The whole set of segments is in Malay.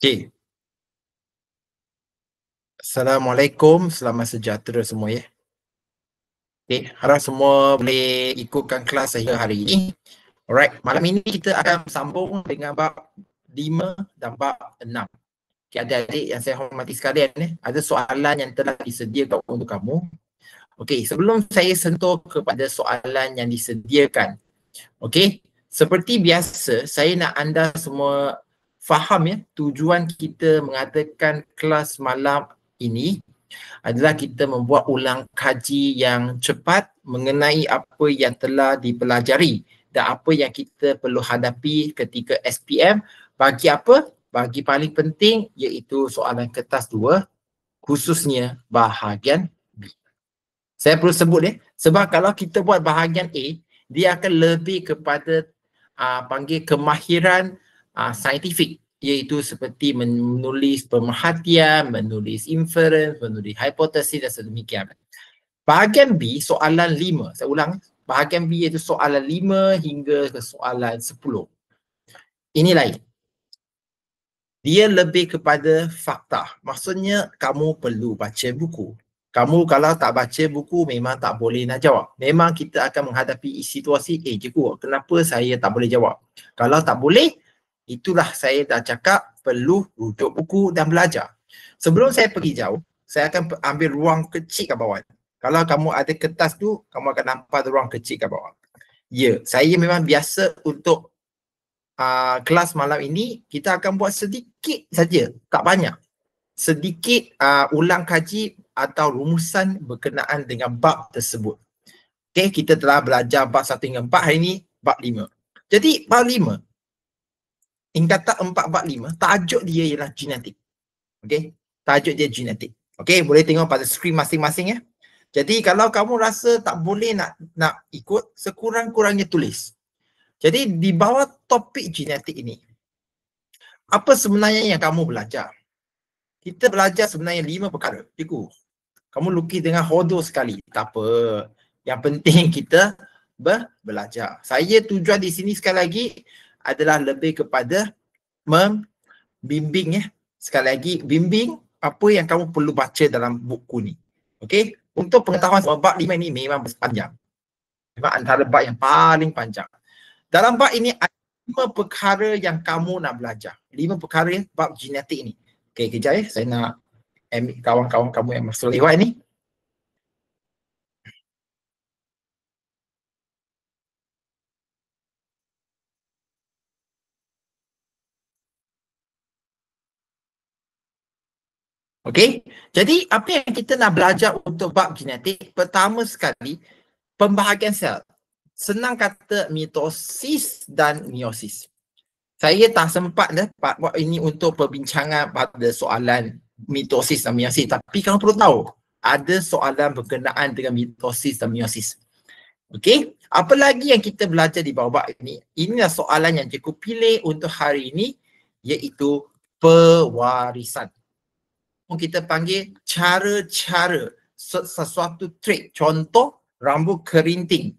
Okey. Assalamualaikum, selamat sejahtera semua ya. Okey, harap semua boleh ikutkan kelas saya hari ini. Alright, malam ini kita akan sambung dengan bab 5 dan bab 6. Okey, adik-adik yang saya hormati sekalian, ada soalan yang telah disediakan untuk kamu. Okey, sebelum saya sentuh kepada soalan yang disediakan, okey, seperti biasa saya nak anda semua faham ya, tujuan kita mengadakan kelas malam ini adalah kita membuat ulang kaji yang cepat mengenai apa yang telah dipelajari dan apa yang kita perlu hadapi ketika SPM. Bagi apa? Bagi paling penting iaitu soalan kertas 2, khususnya bahagian B. Saya perlu sebut sebab kalau kita buat bahagian A, dia akan lebih kepada panggil kemahiran saintifik, iaitu seperti menulis pemerhatian, menulis inference, menulis hipotesis dan sedemikian. Bahagian B, soalan 5. Saya ulang, bahagian B iaitu soalan 5 hingga ke soalan 10. Ini lain. Dia lebih kepada fakta. Maksudnya kamu perlu baca buku. Kamu kalau tak baca buku memang tak boleh nak jawab. Memang kita akan menghadapi situasi, cikgu, kenapa saya tak boleh jawab? Kalau tak boleh, itulah saya dah cakap perlu rujuk buku dan belajar. Sebelum saya pergi jauh, saya akan ambil ruang kecil kat bawah. Kalau kamu ada kertas tu, kamu akan nampak ruang kecil kat bawah. Ya, saya memang biasa untuk kelas malam ini, kita akan buat sedikit saja, tak banyak. Sedikit ulang kaji atau rumusan berkenaan dengan bab tersebut. Okey, kita telah belajar bab 1 hingga 4, hari ini bab 5. Jadi bab 5, tingkatan 4 bab 5, tajuk dia ialah genetik. Okey, tajuk dia genetik. Okey, boleh tengok pada skrin masing-masing ya. Jadi kalau kamu rasa tak boleh nak ikut, sekurang-kurangnya tulis. Jadi di bawah topik genetik ini, apa sebenarnya yang kamu belajar? Kita belajar sebenarnya 5 perkara. Cikgu, kamu lukis dengan hodoh sekali. Tak apa. Yang penting kita belajar. Saya tujuan di sini sekali lagi adalah lebih kepada membimbing ya. Sekali lagi, bimbing apa yang kamu perlu baca dalam buku ni. Okey? Untuk pengetahuan bab 5 ini memang panjang. Memang antara bab yang paling panjang. Dalam bab ini ada 5 perkara yang kamu nak belajar. 5 perkara bab genetik ini. Okey, kejap ya. Saya nak ambil kawan-kawan kamu yang masuk lewat ni. Okey, jadi apa yang kita nak belajar untuk bab genetik? Pertama sekali, pembahagian sel. Senang kata mitosis dan meiosis. Saya tak sempat buat ini untuk perbincangan pada soalan mitosis dan meiosis. Tapi kamu perlu tahu, ada soalan berkenaan dengan mitosis dan meiosis. Okey, apa lagi yang kita belajar di bawah bab ini? Inilah soalan yang cikgu pilih untuk hari ini, iaitu pewarisan. Kita panggil cara-cara sesuatu trait. Contoh, rambut kerinting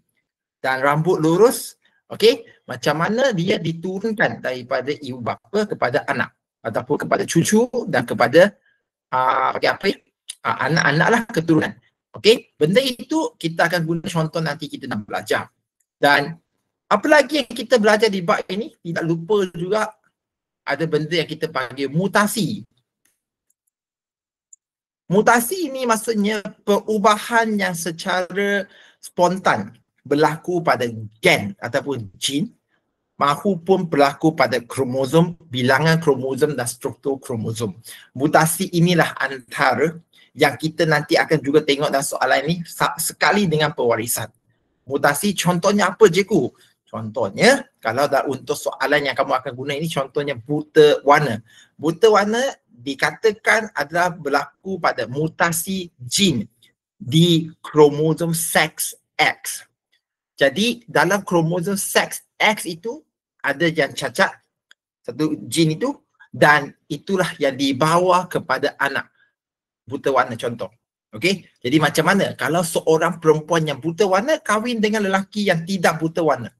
dan rambut lurus. Okey, macam mana dia diturunkan daripada ibu bapa kepada anak ataupun kepada cucu dan kepada anak-anak lah, keturunan. Okey, benda itu kita akan guna contoh nanti kita nak belajar. Dan apa lagi yang kita belajar di bab ini, tidak lupa juga ada benda yang kita panggil mutasi. Mutasi ini maksudnya perubahan yang secara spontan berlaku pada gen ataupun gene, mahupun berlaku pada kromosom, bilangan kromosom dan struktur kromosom. Mutasi inilah antara yang kita nanti akan juga tengok dalam soalan ini sekali dengan pewarisan. Mutasi contohnya apa, cikgu? Contohnya, kalau untuk soalan yang kamu akan guna ini, contohnya buta warna. Buta warna dikatakan adalah berlaku pada mutasi gene di kromosom seks X. Jadi dalam kromosom seks X itu ada yang cacat, satu gene itu, dan itulah yang dibawa kepada anak buta warna contoh. Okey, jadi macam mana kalau seorang perempuan yang buta warna kahwin dengan lelaki yang tidak buta warna?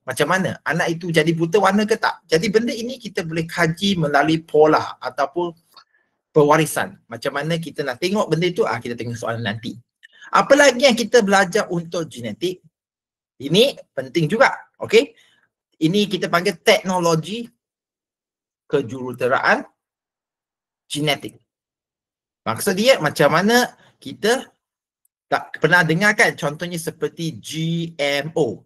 Macam mana? Anak itu jadi buta warna ke tak? Jadi benda ini kita boleh kaji melalui pola ataupun pewarisan. Macam mana kita nak tengok benda itu, kita tengok soalan nanti. Apa lagi yang kita belajar untuk genetik? Ini penting juga. Okey? Ini kita panggil teknologi kejuruteraan genetik. Maksud dia macam mana kita tak pernah dengar kan contohnya seperti GMO,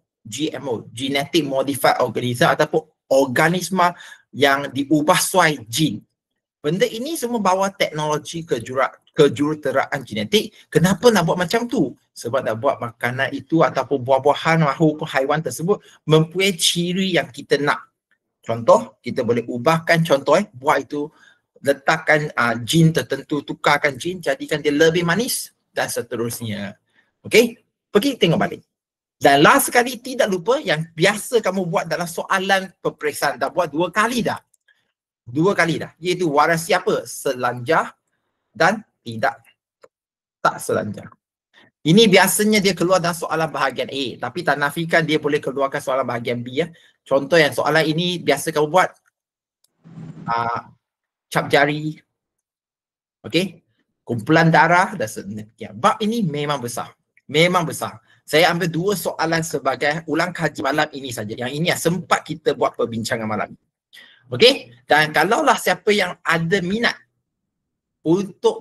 Genetic Modified Organism ataupun organisma yang diubah suai jin. Benda ini semua bawa teknologi kejuruteraan genetik. Kenapa nak buat macam tu? Sebab nak buat makanan itu ataupun buah-buahan maupun haiwan tersebut mempunyai ciri yang kita nak. Contoh, kita boleh ubahkan contoh buah itu, letakkan jin tertentu, tukarkan jin, jadikan dia lebih manis dan seterusnya. Okey? Pergi tengok balik. Dan last sekali, tidak lupa yang biasa kamu buat dalam soalan peperiksaan. Dah buat 2 kali dah. 2 kali dah. Iaitu warasi apa? Selanjar dan tak selanjar. Ini biasanya dia keluar dalam soalan bahagian A. Tapi tak nafikan dia boleh keluarkan soalan bahagian B. Contoh yang soalan ini biasa kamu buat. Cap jari. Okey? Kumpulan darah dan sebagainya. Bab ini memang besar. Memang besar. Saya ambil 2 soalan sebagai ulang kaji malam ini saja. Yang ini sempat kita buat perbincangan malam ini. Okey? Dan kalaulah siapa yang ada minat untuk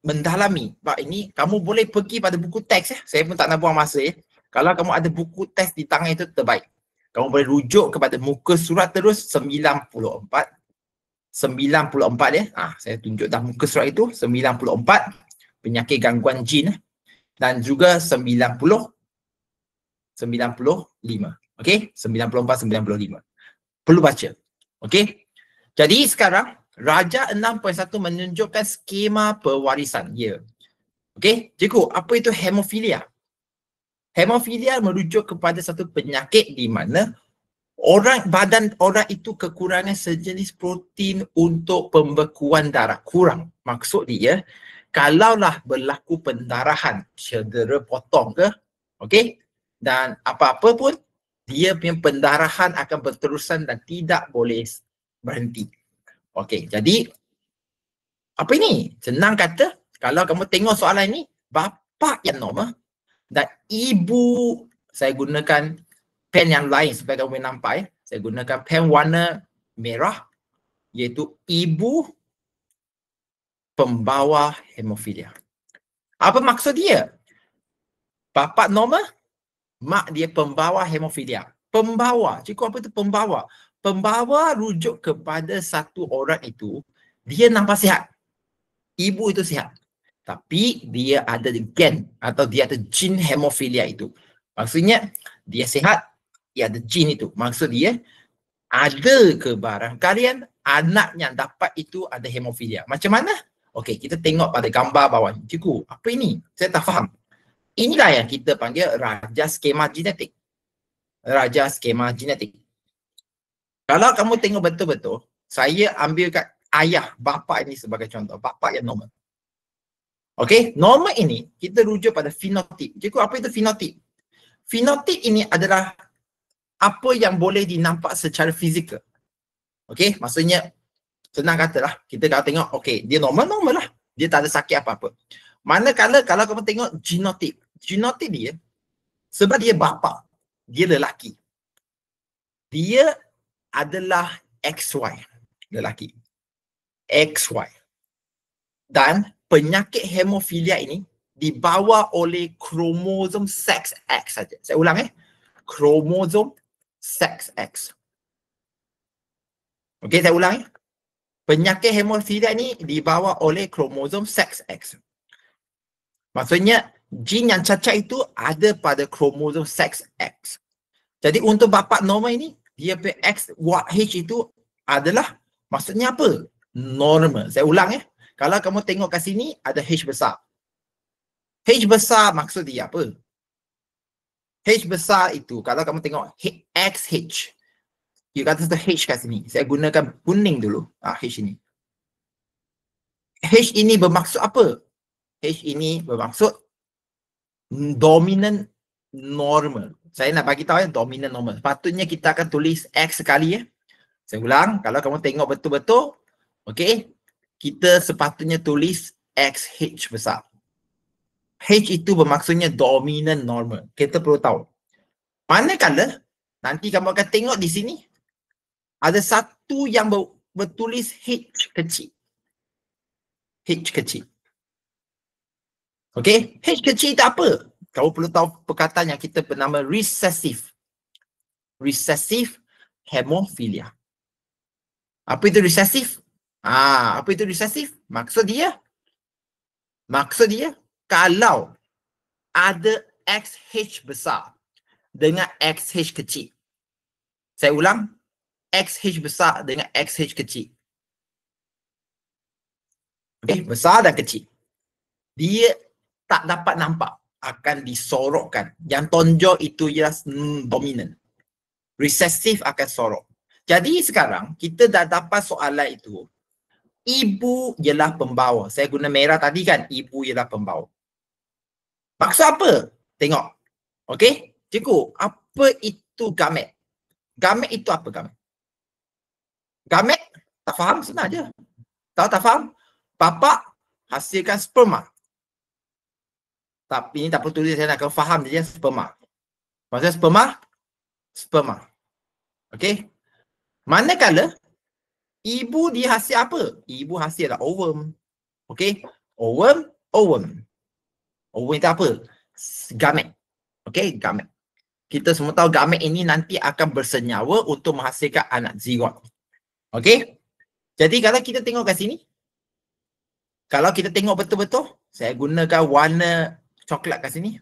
mendalami bab ini, kamu boleh pergi pada buku teks. Saya pun tak nak buang masa. Kalau kamu ada buku teks di tangan itu terbaik. Kamu boleh rujuk kepada muka surat terus 94. 94 saya tunjuk dah muka surat itu 94 penyakit gangguan jin dan juga 95. Okey, 94 95. Perlu baca. Okey. Jadi sekarang Raja 6.1 menunjukkan skema pewarisan. Ya. Okey, cikgu, apa itu hemofilia? Hemofilia merujuk kepada satu penyakit di mana badan orang itu kekurangan sejenis protein untuk pembekuan darah. Kurang. Maksud dia, kalaulah berlaku pendarahan, cedera potong ke, okey, dan apa-apa pun, dia punya pendarahan akan berterusan dan tidak boleh berhenti. Okey, jadi apa ini? Senang kata, kalau kamu tengok soalan ini, bapa yang normal dan ibu, saya gunakan pen yang lain supaya kamu boleh nampak. Saya gunakan pen warna merah, iaitu ibu pembawa hemofilia. Apa maksud dia? Bapa normal, mak dia pembawa hemofilia. Pembawa, cikgu, apa itu pembawa? Pembawa rujuk kepada satu orang itu, dia nampak sihat. Ibu itu sihat. Tapi dia ada gen atau dia ada jin hemofilia itu. Maksudnya dia sihat, dia ada jin itu. Maksud dia ada ke barangkalian anak yang dapat itu ada hemofilia. Macam mana? Okey, kita tengok pada gambar bawah ni. Cikgu, apa ini? Saya tak faham. Inilah yang kita panggil raja skema genetik. Raja skema genetik. Kalau kamu tengok betul-betul, saya ambil kat ayah, bapa ini sebagai contoh. Bapa yang normal. Okey, normal ini kita rujuk pada fenotip. Cikgu, apa itu fenotip? Fenotip ini adalah apa yang boleh dinampak secara fizikal. Okey, maksudnya senang katalah, kita kalau tengok, okey, dia normal lah. Dia tak ada sakit apa-apa. Manakala kalau kamu tengok genotip. Genotip dia, sebab dia bapa, dia lelaki. Dia adalah XY, lelaki. XY. Dan penyakit hemofilia ini dibawa oleh kromosom seks X saja. Saya ulang kromosom seks X. Okey, saya ulang Penyakit hemofilia ini dibawa oleh kromosom seks X. Maksudnya jin yang cacat itu ada pada kromosom seks X. Jadi untuk bapa normal ini, dia punya H itu adalah maksudnya apa? Normal. Saya ulang Kalau kamu tengok kat sini ada H besar. H besar maksud dia apa? H besar itu kalau kamu tengok XH. You kata tu H kat sini. Saya gunakan kuning dulu. H ini. H ini bermaksud apa? H ini bermaksud dominant normal. Saya nak bagi tahu dominant normal. Patutnya kita akan tulis X sekali Saya ulang, kalau kamu tengok betul-betul, okey, kita sepatutnya tulis XH besar. H itu bermaksudnya dominant normal. Kita perlu tahu. Manakala nanti kamu akan tengok di sini ada satu yang bertulis H kecil. H kecil. Okey, H kecil itu apa? Kamu perlu tahu perkataan yang kita bernama recessive. Recessive hemophilia. Apa itu recessive? Apa itu recessive? Maksud dia kalau ada XH besar dengan XH kecil. Saya ulang, XH besar dengan XH kecil. Okey, besar dan kecil. Dia tak dapat nampak, akan disorokkan. Yang tonjol itu ialah dominant. Recessive akan sorok. Jadi sekarang kita dah dapat soalan itu. Ibu ialah pembawa. Saya guna merah tadi kan, ibu ialah pembawa. Maksud apa? Tengok. Okey, cikgu, apa itu gamet? Gamet itu apa gamet? Gamet, tak faham, senang je. Tahu tak faham? Bapa hasilkan sperma. Tapi ini tak perlu tulis, saya nak kau faham je sperma. Maksudnya sperma. Okey. Manakala ibu dia hasil apa? Ibu hasil adalah ovum. Okey. Ovum. Ovum itu apa? Gamet. Okey, gamet. Kita semua tahu gamet ini nanti akan bersenyawa untuk menghasilkan anak zigot. Okey. Jadi kalau kita tengok kat sini, kalau kita tengok betul-betul, saya gunakan warna coklat kat sini.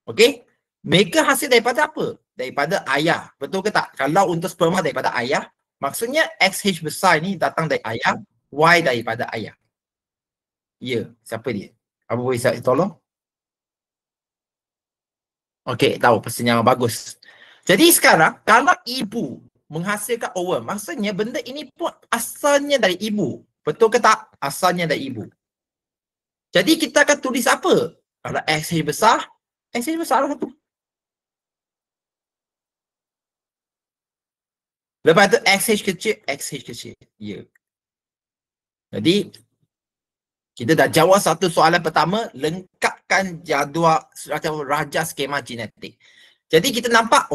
Okey. Mereka hasil daripada apa? Daripada ayah. Betul ke tak? Kalau untuk sperma daripada ayah, maksudnya XH besar ini datang dari ayah, Y daripada ayah. Ya, siapa dia? Apa boleh saya tolong? Okey, tahu persenyawa bagus. Jadi sekarang, kalau ibu menghasilkan ovum, maksudnya benda ini pun asalnya dari ibu. Betul ke tak? Asalnya dari ibu. Jadi kita akan tulis apa? Kalau XH besar lah satu. Lepas tu XH kecil. Ya. Jadi, kita dah jawab satu soalan pertama, lengkapkan jadual raja skema genetik. Jadi kita nampak,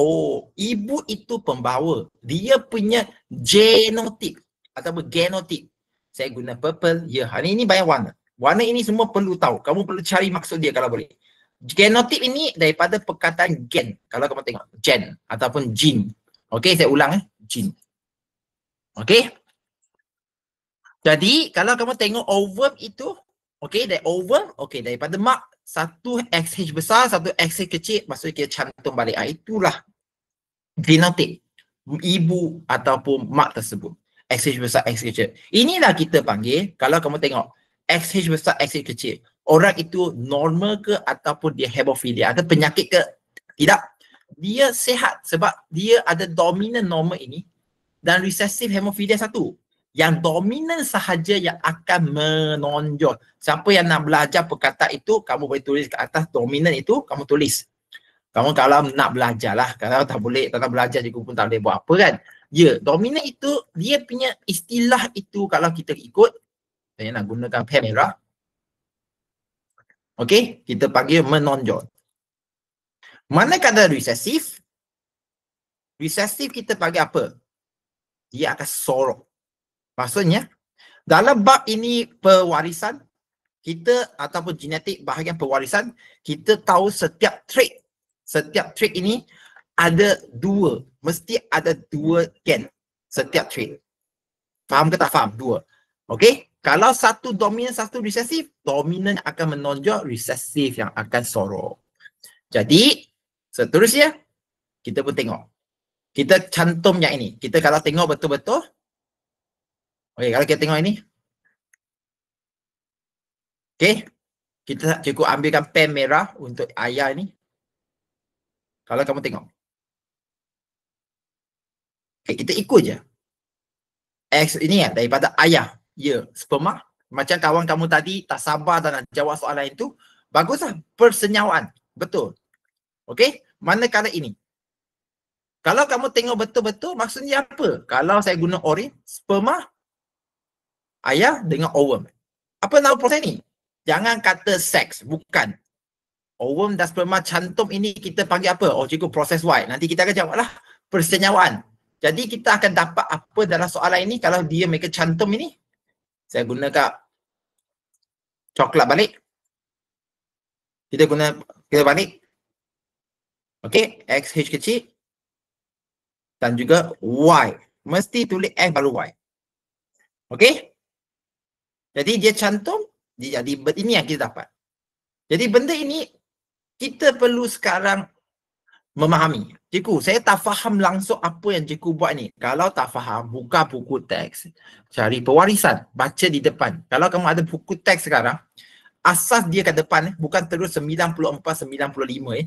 ibu itu pembawa. Dia punya genotip ataupun genotip. Saya guna purple. Ya, hari ini banyak warna. Warna ini semua perlu tahu. Kamu perlu cari maksud dia kalau boleh. Genotip ini daripada perkataan gen. Kalau kamu tengok, gen ataupun gene. Okey, saya ulang gene. Okey. Jadi, kalau kamu tengok ovum itu, okey, dari ovum, okey, daripada mak, satu XH besar, satu XH kecil, maksudnya kita cantum balik. Itulah genotip ibu ataupun mak tersebut. XH besar, XH kecil. Inilah kita panggil, kalau kamu tengok, XH besar, XH kecil. Orang itu normal ke ataupun dia hemofilia? Ada penyakit ke? Tidak. Dia sihat sebab dia ada dominant normal ini dan recessive hemofilia satu. Yang dominan sahaja yang akan menonjol. Siapa yang nak belajar perkataan itu, kamu boleh tulis ke atas dominan itu, kamu tulis. Kamu kalau nak belajar lah. Kalau tak boleh, tak nak belajar cikgu pun tak boleh buat apa kan. Ya, dominan itu, dia punya istilah itu kalau kita ikut, saya nak gunakan pen merah. Okey, kita panggil menonjol. Manakala recessive, kita panggil apa? Dia akan sorok. Maksudnya, dalam bab ini pewarisan, kita ataupun genetik bahagian pewarisan, kita tahu setiap trait ini ada dua, mesti ada dua gen setiap trait. Faham ke tak faham? Dua. Okey? Kalau satu dominan, satu recessive, dominan akan menonjol, recessive yang akan sorok. Jadi, seterusnya, kita pun tengok. Kita cantum yang ini. Kita kalau tengok betul-betul, okey, kalau kita tengok ini. Okey. Kita cikgu ambilkan pen merah untuk ayah ini. Kalau kamu tengok. Okey, kita ikut je. X ini daripada ayah. Ya, sperma. Macam kawan kamu tadi tak sabar dan nak jawab soalan itu. Baguslah persenyawaan. Betul. Okey? Manakala ini. Kalau kamu tengok betul-betul, maksudnya apa? Kalau saya guna orange, sperma, ayah dengan ovum. Apa nama proses ni? Jangan kata seks, bukan. Ovum dan sperma cantum ini kita panggil apa? Oh cikgu, proses Y. Nanti kita akan jawablah persenyawaan. Jadi kita akan dapat apa dalam soalan ini kalau dia mereka cantum ini. Saya guna kat coklat balik. Kita balik. Okey, XH kecil. Dan juga Y. Mesti tulis X baru Y. Okey? Jadi dia cantum, dia jadi ini yang kita dapat. Jadi benda ini kita perlu sekarang memahami. Cikgu, saya tak faham langsung apa yang cikgu buat ni. Kalau tak faham, buka buku teks. Cari pewarisan, baca di depan. Kalau kamu ada buku teks sekarang, asas dia kat depan, bukan terus 94-95.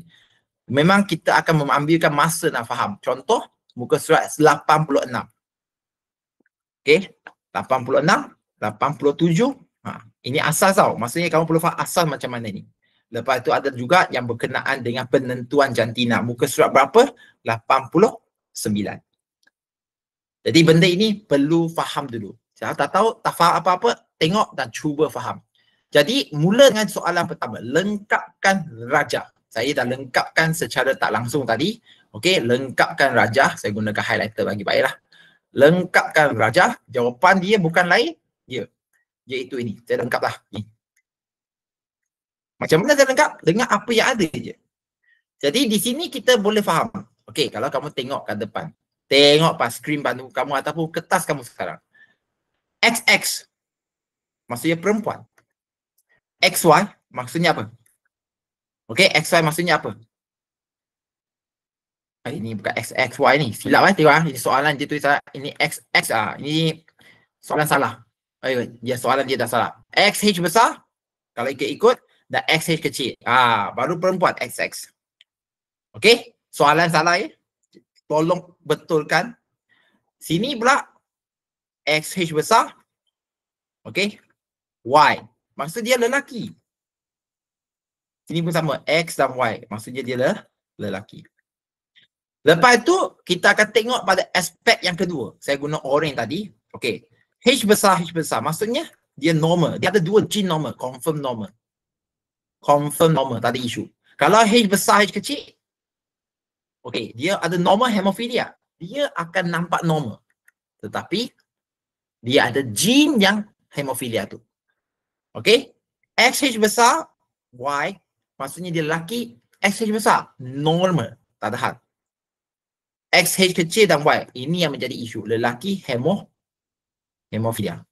Memang kita akan mengambilkan masa nak faham. Contoh, muka surat 86. Okey, 86, 87. Ini asas tau. Maksudnya kamu perlu faham asas macam mana ni. Lepas tu ada juga yang berkenaan dengan penentuan jantina. Muka surat berapa? 89. Jadi benda ini perlu faham dulu. Saya tak tahu, tak faham apa-apa, tengok dan cuba faham. Jadi mula dengan soalan pertama, lengkapkan rajah. Saya dah lengkapkan secara tak langsung tadi. Okey, lengkapkan rajah. Saya gunakan highlighter bagi baiklah. Lengkapkan rajah. Jawapan dia bukan lain, iaitu ini. Saya lengkaplah. Ni. Macam mana saya lengkap? Dengan apa yang ada je. Jadi di sini kita boleh faham. Okey, kalau kamu tengok kat depan. Tengok pas skrin bantu kamu ataupun kertas kamu sekarang. XX maksudnya perempuan. XY maksudnya apa? Okey, XY maksudnya apa? Ini bukan XY ni. Silap tengok ini soalan dia tulis salah. Ini XX ini soalan salah. Dia soalan dia dah salah. XH besar kalau ikut dan XH kecil. Baru perempuan XX. Okey, soalan salah ya. Tolong betulkan. Sini pula XH besar. Okey. Y. Maksud dia lelaki. Sini pun sama. X dan Y. Maksudnya dia lelaki. Lepas tu kita akan tengok pada aspek yang kedua. Saya guna orange tadi. Okey. H besar. Maksudnya dia normal. Dia ada dua gene normal. Confirm normal. Tadi isu. Kalau H besar, H kecil, okey, dia ada normal hemophilia. Dia akan nampak normal. Tetapi dia ada gene yang hemophilia tu. Okey? XH besar, Y, maksudnya dia lelaki. XH besar, normal, tak ada hal. XH kecil dan Y, ini yang menjadi isu. Lelaki hemophilia.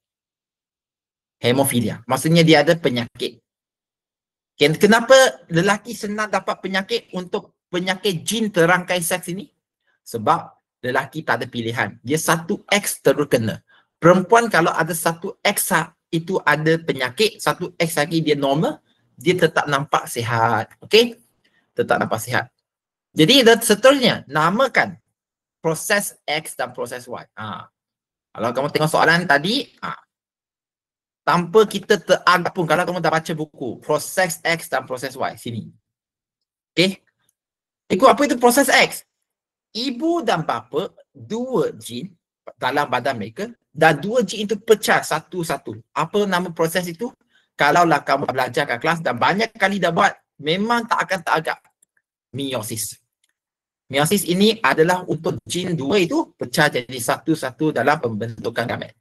Maksudnya dia ada penyakit. Kenapa lelaki senang dapat penyakit untuk penyakit jin terangkai seks ini? Sebab lelaki tak ada pilihan. Dia satu X terus kena. Perempuan kalau ada satu X itu ada penyakit, satu X lagi dia normal, dia tetap nampak sihat. Okey? Tetap nampak sihat. Jadi seterusnya, namakan proses X dan proses Y. Kalau kamu tengok soalan tadi, tanpa kita teragak pun, kalau kamu dah baca buku proses X dan proses Y sini. Okey. Ikut apa itu proses X? Ibu dan bapa dua gene dalam badan mereka dan dua gene itu pecah satu-satu. Apa nama proses itu? Kalaulah kamu belajar kat kelas dan banyak kali dah buat, memang tak akan teragak. Meiosis. Meiosis ini adalah untuk gene dua itu pecah jadi satu-satu dalam pembentukan gamet.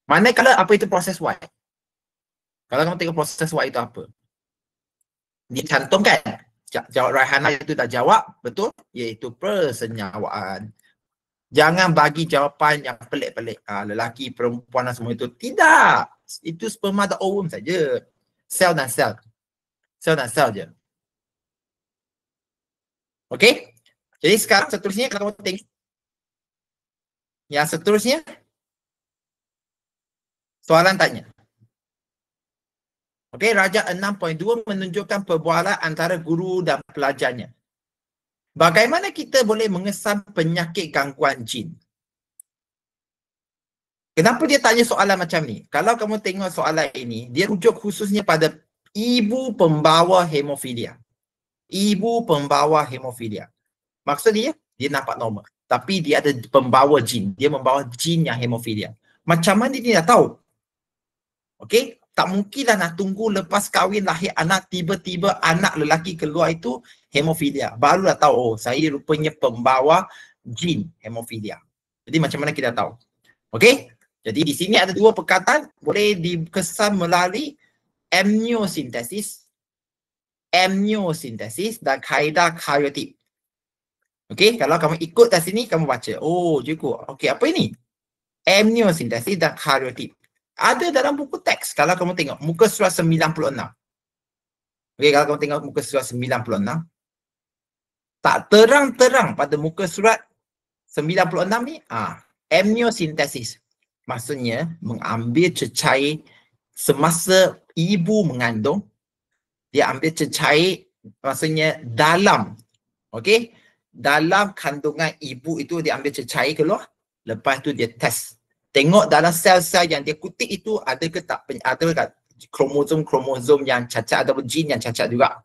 Manakala apa itu proses Y? Kalau kamu tengok proses Y itu apa? Dia cantumkan. Jawab Raihana itu dah jawab, betul? Iaitu persenyawaan. Jangan bagi jawapan yang pelik-pelik. Lelaki, perempuan dan semua itu. Tidak. Itu sperma dan ovum saja. Sel dan sel. Sel dan sel je. Okey? Jadi sekarang seterusnya kalau kamu tengok. Yang seterusnya. Soalan tanya. Okey, Rajah 6.2 menunjukkan perbualan antara guru dan pelajarnya. Bagaimana kita boleh mengesan penyakit gangguan jin? Kenapa dia tanya soalan macam ni? Kalau kamu tengok soalan ini, dia rujuk khususnya pada ibu pembawa hemofilia. Ibu pembawa hemofilia. Maksud dia nampak normal. Tapi dia ada pembawa jin. Dia membawa jin yang hemofilia. Macam mana dia dah tahu? Okey, tak mungkinlah nak tunggu lepas kahwin lahir anak, tiba-tiba anak lelaki keluar itu hemofilia. Barulah tahu, oh saya rupanya pembawa jin hemofilia. Jadi macam mana kita tahu? Okey, jadi di sini ada dua perkataan boleh dikesan melalui amniocentesis dan kaedah karyotip. Okey, kalau kamu ikut dari sini kamu baca. Oh, cukup. Okey, apa ini? Amniocentesis dan karyotip. Ada dalam buku teks. Kalau kamu tengok muka surat 96. Okey, kalau kamu tengok muka surat 96, tak terang-terang pada muka surat 96 ni, amniocentesis. Maksudnya mengambil cecair semasa ibu mengandung, dia ambil cecair maksudnya dalam, okey, dalam kandungan ibu itu dia ambil cecair keluar, lepas tu dia test. Tengok dalam sel-sel yang dia kutip itu ada ke tak, ada ke kromosom yang cacat ataupun jin yang cacat juga.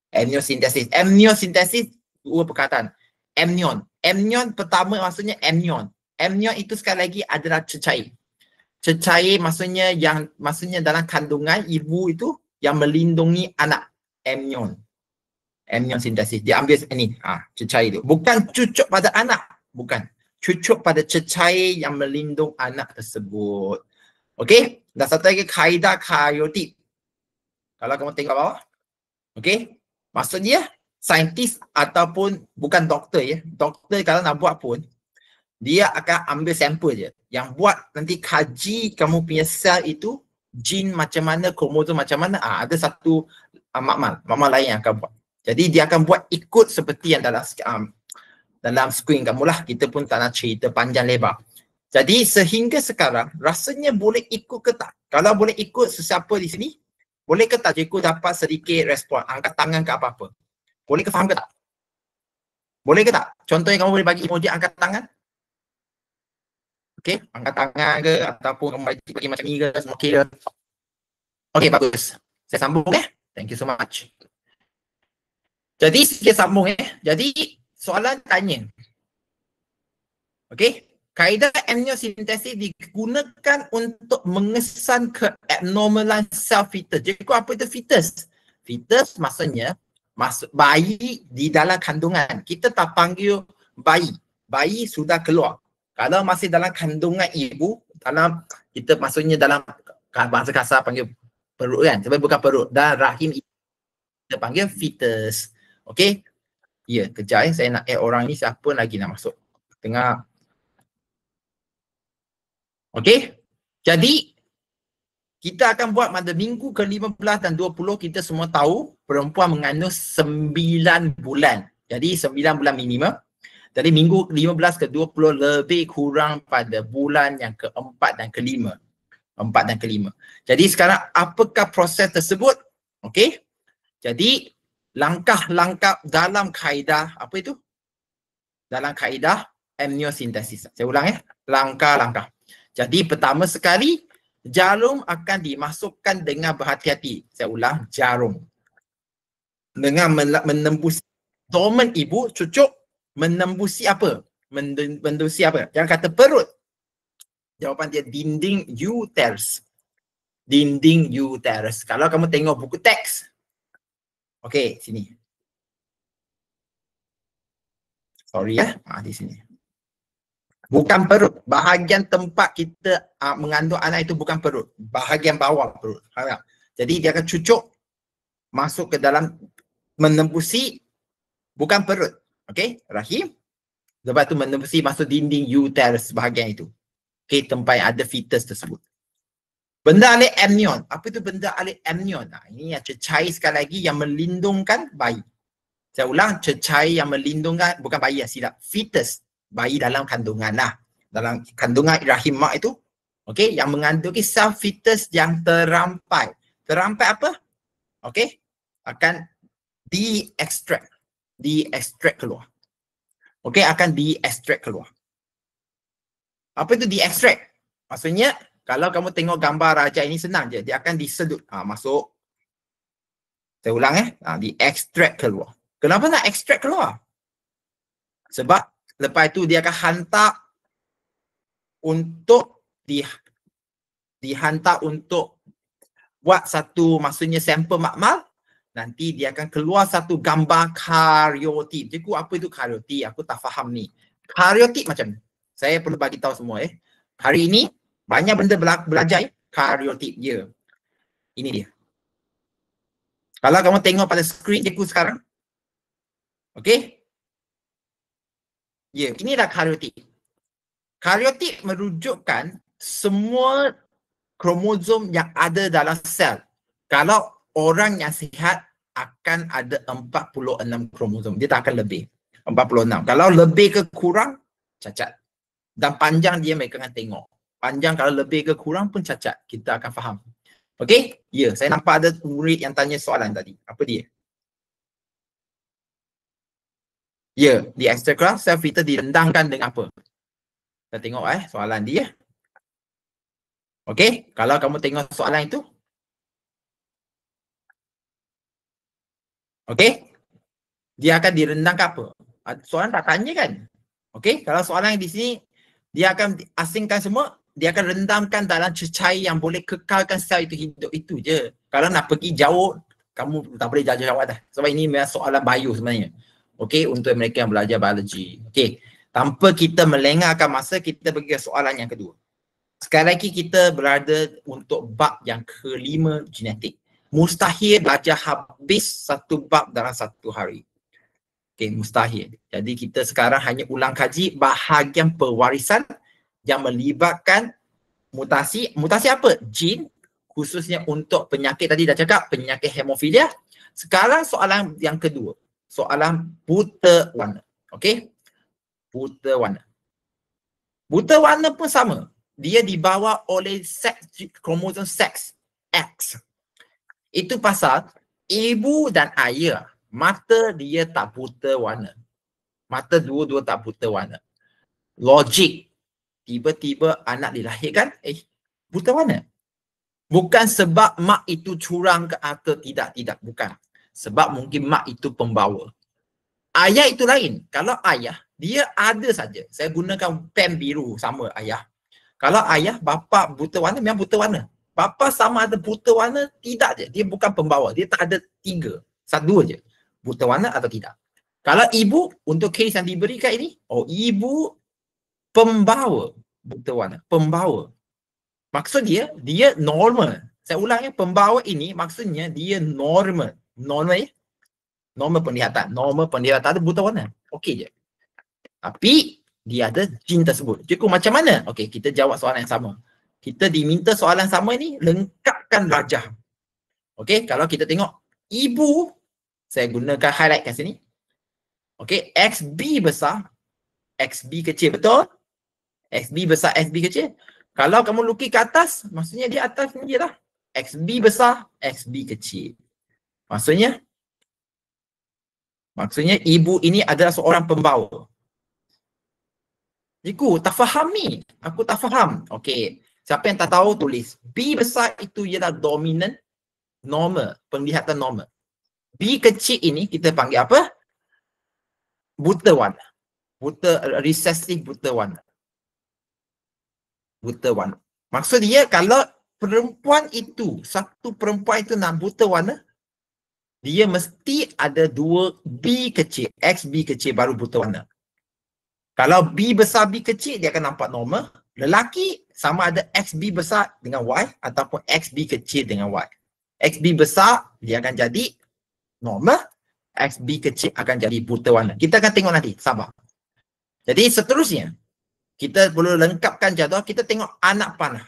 Amniocentesis. Amniocentesis dua perkataan. Amnion. Amnion pertama maksudnya amnion. Amnion itu sekali lagi adalah cecair. Cecair maksudnya dalam kandungan ibu itu yang melindungi anak. Amnion. Amniocentesis. Dia ambil ini, cecair itu. Bukan cucuk pada anak. Bukan. Cucuk pada cecair yang melindung anak tersebut. Okey? Dan satu lagi kaedah karyotip. Kalau kamu tengok bawah. Okey? Maksudnya saintis ataupun bukan doktor ya. Doktor kalau nak buat pun dia akan ambil sampel je. Yang buat nanti kaji kamu punya sel itu jin macam mana, kromosom macam mana, ada satu makmal lain yang akan buat. Jadi dia akan buat ikut seperti yang dalam skrin kamu lah. Kita pun tak nak cerita panjang lebar. Jadi sehingga sekarang rasanya boleh ikut ke tak? Kalau boleh ikut sesiapa di sini, boleh ke tak cikgu dapat sedikit respon, angkat tangan ke apa-apa? Boleh ke faham ke tak? Boleh ke tak? Contohnya kamu boleh bagi emoji angkat tangan. Okey, angkat tangan ke ataupun kamu bagi macam ni ke, semua okey ke? Okey, bagus. Saya sambung Thank you so much. Jadi saya sambung Jadi soalan tanya. Okey, kaedah amniocentesis digunakan untuk mengesan keabnormalan sel fetus. Jadi apa itu fetus? Fetus maksudnya bayi di dalam kandungan. Kita tak panggil bayi. Bayi sudah keluar. Kalau masih dalam kandungan ibu, kita maksudnya dalam bahasa kasar panggil perut kan. Sebab bukan perut. Dan rahim kita panggil fetus. Okey. Ya, kejap saya nak add orang ni, siapa lagi nak masuk. Tengah. Okey. Jadi kita akan buat pada minggu ke-15 dan 20, kita semua tahu perempuan mengandung 9 bulan. Jadi 9 bulan minimum. Jadi minggu 15 ke 20 lebih kurang pada bulan yang keempat dan kelima. 4 dan kelima. Jadi sekarang apakah proses tersebut? Okey. Jadi langkah-langkah dalam kaedah apa itu? Dalam kaedah amniocentesis. Saya ulang langkah-langkah. Jadi pertama sekali jarum akan dimasukkan dengan berhati-hati. Saya ulang, jarum. Dengan menembus dorman ibu, cucuk menembusi apa? Menembusi apa? Jangan kata perut. Jawapan dia dinding uterus. Dinding uterus. Kalau kamu tengok buku teks. Okey, sini. Sorry di sini. Bukan perut. Bahagian tempat kita mengandung anak itu bukan perut. Bahagian bawah perut. Jadi dia akan cucuk masuk ke dalam, menembusi bukan perut. Okey, rahim. Lepas tu menembusi masuk dinding uterus bahagian itu. Okey, tempat yang ada fetus tersebut. Benda alih amnion. Apa itu benda alih amnion? Ini yang cecair sekali lagi yang melindungkan bayi. Saya ulang, cecair yang melindungkan, bukan bayi silap, fetus. Bayi dalam kandungan lah. Dalam kandungan rahim mak itu. Okey, yang mengandungi sel fetus yang terampai. Terampai apa? Okey, akan di-extract. Di-extract keluar. Okey, akan di-extract keluar. Apa itu di-extract? Maksudnya, kalau kamu tengok gambar raja ini senang je. Dia akan disedut. Masuk. Saya ulang di-extract keluar. Kenapa nak extract keluar? Sebab lepas itu dia akan hantar untuk dihantar untuk buat satu, maksudnya sampel makmal. Nanti dia akan keluar satu gambar karyotip. Cikgu, apa itu karyotip? Aku tak faham ni. Karyotip macam ni. Saya perlu bagi tahu semua Hari ini banyak benda belajar karyotip je. Ini dia. Kalau kamu tengok pada skrin cikgu sekarang. Okey? Ya, inilah karyotip. Karyotip merujukkan semua kromosom yang ada dalam sel. Kalau orang yang sihat akan ada 46 kromosom. Dia tak akan lebih. 46. Kalau lebih ke kurang, cacat. Dan panjang dia mereka akan tengok. Panjang kalau lebih ke kurang pun cacat. Kita akan faham. Okey? Ya, saya nampak ada murid yang tanya soalan tadi. Apa dia? Ya, di extra class sel filter direndahkan dengan apa? Kita tengok soalan dia. Okey? Kalau kamu tengok soalan itu, okey? Dia akan direndahkan apa? Soalan tak tanya kan? Okey? Kalau soalan di sini, dia akan asingkan semua, dia akan rendamkan dalam cecair yang boleh kekalkan sel itu hidup, itu je. Kalau nak pergi jauh, kamu tak boleh jawab dah. Sebab ini memang soalan bio sebenarnya. Okey? Untuk mereka yang belajar biologi. Okey? Tanpa kita melengahkan masa, kita pergi ke soalan yang kedua. Sekali lagi kita berada untuk bab yang kelima, genetik. Mustahil belajar habis satu bab dalam satu hari. Okay, mustahil. Jadi kita sekarang hanya ulang kaji bahagian pewarisan yang melibatkan mutasi. Mutasi apa? Jin, khususnya untuk penyakit, tadi dah cakap penyakit hemofilia. Sekarang soalan yang kedua. Soalan buta warna. Okey? Buta warna. Buta warna pun sama. Dia dibawa oleh kromosom seks X. Itu pasal ibu dan ayah, mata dia tak buta warna. Mata dua-dua tak buta warna. Logik. Tiba-tiba anak dilahirkan, buta warna. Bukan sebab mak itu curang ke atau tidak. Bukan. Sebab mungkin mak itu pembawa. Ayah itu lain. Kalau ayah, dia ada saja. Saya gunakan pen biru sama ayah. Kalau ayah, bapa buta warna, memang buta warna. Bapa sama ada buta warna, tidak je. Dia bukan pembawa. Dia tak ada tiga. Dua je. Buta warna atau tidak. Kalau ibu, untuk kes yang diberikan ini, ibu pembawa buta warna. Pembawa. Maksud dia normal. Saya ulang pembawa ini maksudnya dia normal. Normal normal penglihatan. Normal penglihatan ada buta warna. Okey je. Tapi dia ada jin tersebut. Cikgu macam mana? Okey, kita jawab soalan yang sama. Kita diminta soalan sama ni, lengkapkan rajah. Okey, kalau kita tengok ibu, saya gunakan highlight kat sini. Okey, XB besar, XB kecil, betul? XB besar, XB kecil. Kalau kamu lukis ke atas, maksudnya di atas ni je lah. XB besar, XB kecil. Maksudnya ibu ini adalah seorang pembawa. Cikgu, tak faham ni. Aku tak faham. Okey. Siapa yang tak tahu tulis. B besar itu ialah dominant, normal. Penglihatan normal. B kecil ini kita panggil apa? Buta warna. Buta, recessive buta warna. Buta warna. Maksud dia kalau perempuan itu, satu perempuan itu nak buta warna, dia mesti ada dua B kecil. XB kecil baru buta warna. Kalau B besar B kecil, dia akan nampak normal. Lelaki sama ada XB besar dengan Y ataupun XB kecil dengan Y. XB besar, dia akan jadi normal. XB kecil akan jadi buta warna. Kita akan tengok nanti, sabar. Jadi seterusnya, kita perlu lengkapkan jadual. Kita tengok anak panah.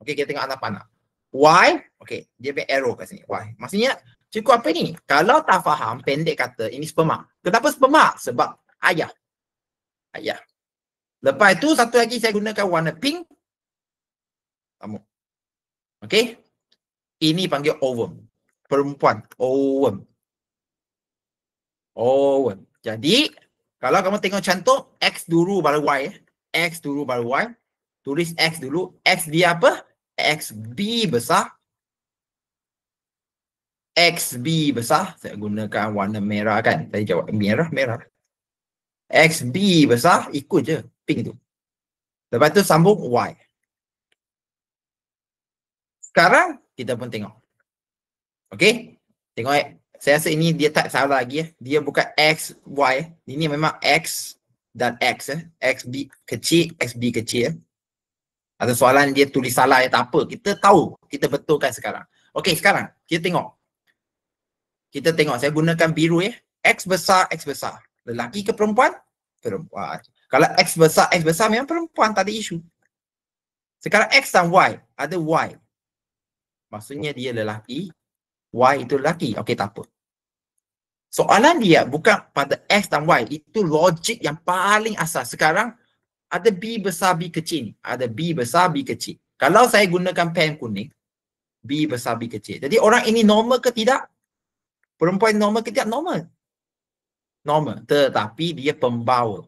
Okey, kita tengok anak panah. Y, okey, dia punya arrow kat sini. Y. Maksudnya, cikgu apa ni? Kalau tak faham, pendek kata, ini sperma. Kenapa sperma? Sebab ayah. Ayah. Lepas itu satu lagi saya gunakan warna pink. Kamu. Okey. Ini panggil ovum. Perempuan. Ovum. Ovum. Jadi kalau kamu tengok cantum X dulu baru Y. X dulu baru Y. Tulis X dulu. X dia apa? XB besar. XB besar, saya gunakan warna merah kan. Saya jawab merah. XB besar, ikut je pink tu. Lepas tu sambung Y. Sekarang kita pun tengok. Okey? Tengok saya rasa ini dia tak salah lagi . Dia bukan X, Y. Ini memang X dan X . XB kecil, XB kecil . Ada soalan dia tulis salah tak apa. Kita tahu. Kita betulkan sekarang. Okey, sekarang kita tengok. Kita tengok. Saya gunakan biru . X besar, X besar. Lelaki ke perempuan? Perempuan. Kalau X besar memang perempuan. Tak ada isu. Sekarang X dan Y. Ada Y. Maksudnya dia lelaki. Y itu lelaki. Okey, tak apa. Soalan dia bukan pada X dan Y. Itu logik yang paling asas. Sekarang ada B besar, B kecil. Ada B besar, B kecil. Kalau saya gunakan pen kuning, B besar, B kecil. Jadi orang ini normal ke tidak? Perempuan normal ke tidak? Normal. Normal. Tetapi dia pembawa.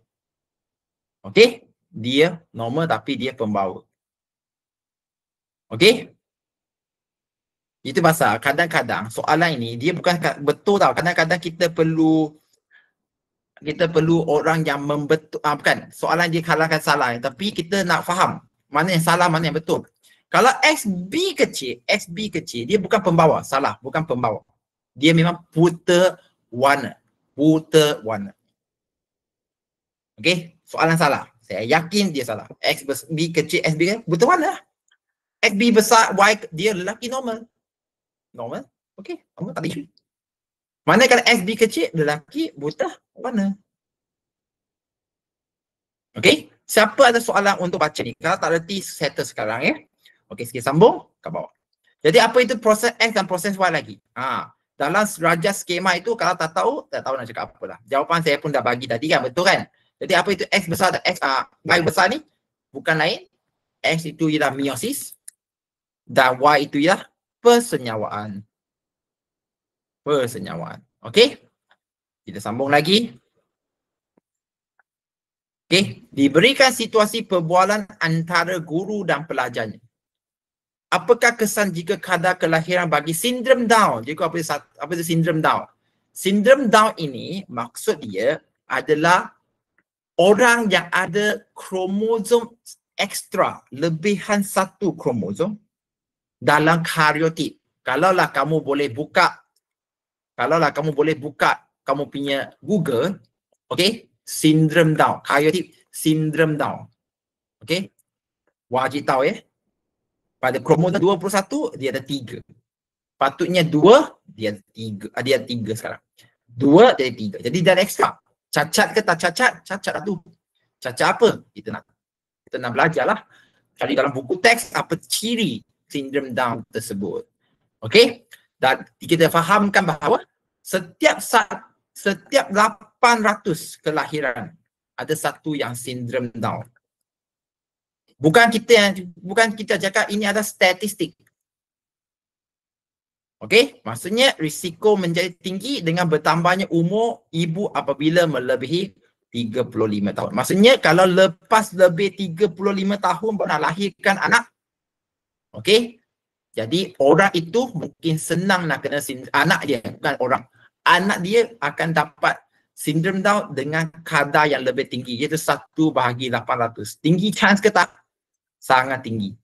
Okey? Dia normal tapi dia pembawa. Okey? Itu pasal kadang-kadang soalan ini dia bukan betul tau. Kadang-kadang kita perlu orang yang membetul, bukan, soalan dia kalahkan salah, tapi kita nak faham mana yang salah, mana yang betul. Kalau XB kecil, dia bukan pembawa, salah, bukan pembawa. Dia memang buta warna. Okey, soalan salah. Saya yakin dia salah. XB kecil, XB kan buta warna. XB besar, Y dia lelaki normal. Normal, okey, normal, tak ada isu. Manakala XB kecil, lelaki buta warna. Okey, siapa ada soalan untuk baca ni? Kalau tak reti, settle sekarang . Okey, sikit sambung ke bawah. Jadi apa itu proses X dan proses Y lagi? Dalam raja skema itu kalau tak tahu nak cakap apa lah. Jawapan saya pun dah bagi tadi kan, betul kan? Jadi apa itu X besar dan Y besar ni? Bukan lain. X itu ialah meiosis dan Y itu ialah persenyawaan. Okey? Kita sambung lagi. Okey, diberikan situasi perbualan antara guru dan pelajarnya. Apakah kesan jika kadar kelahiran bagi sindrom Down? Jadi apa itu sindrom Down? Sindrom Down ini maksud dia adalah orang yang ada kromosom ekstra, lebihan satu kromosom dalam karyotip. Kalaulah kamu boleh buka kamu punya Google, okey, sindrom Down, karyotip sindrom Down. Okey? Wajib tahu . Pada kromosom 21 dia ada 3. Patutnya 2, dia ada 3 sekarang. 2 dia ada 3. Jadi dia ada ekstra. Cacat ke tak cacat? Cacat lah tu. Cacat apa? Kita nak belajarlah. Cari dalam buku teks apa ciri sindrom Down tersebut. Okey? Dan kita fahamkan bahawa setiap 800 kelahiran ada satu yang sindrom Down. Bukan kita cakap ini adalah statistik. Okey, maksudnya risiko menjadi tinggi dengan bertambahnya umur ibu apabila melebihi 35 tahun. Maksudnya kalau lepas lebih 35 tahun baru nak lahirkan anak, okey, jadi orang itu mungkin senang nak kena anak dia, bukan orang. Anak dia akan dapat sindrom Down dengan kadar yang lebih tinggi, iaitu 1/800. Tinggi chance ke tak? Sangat tinggi.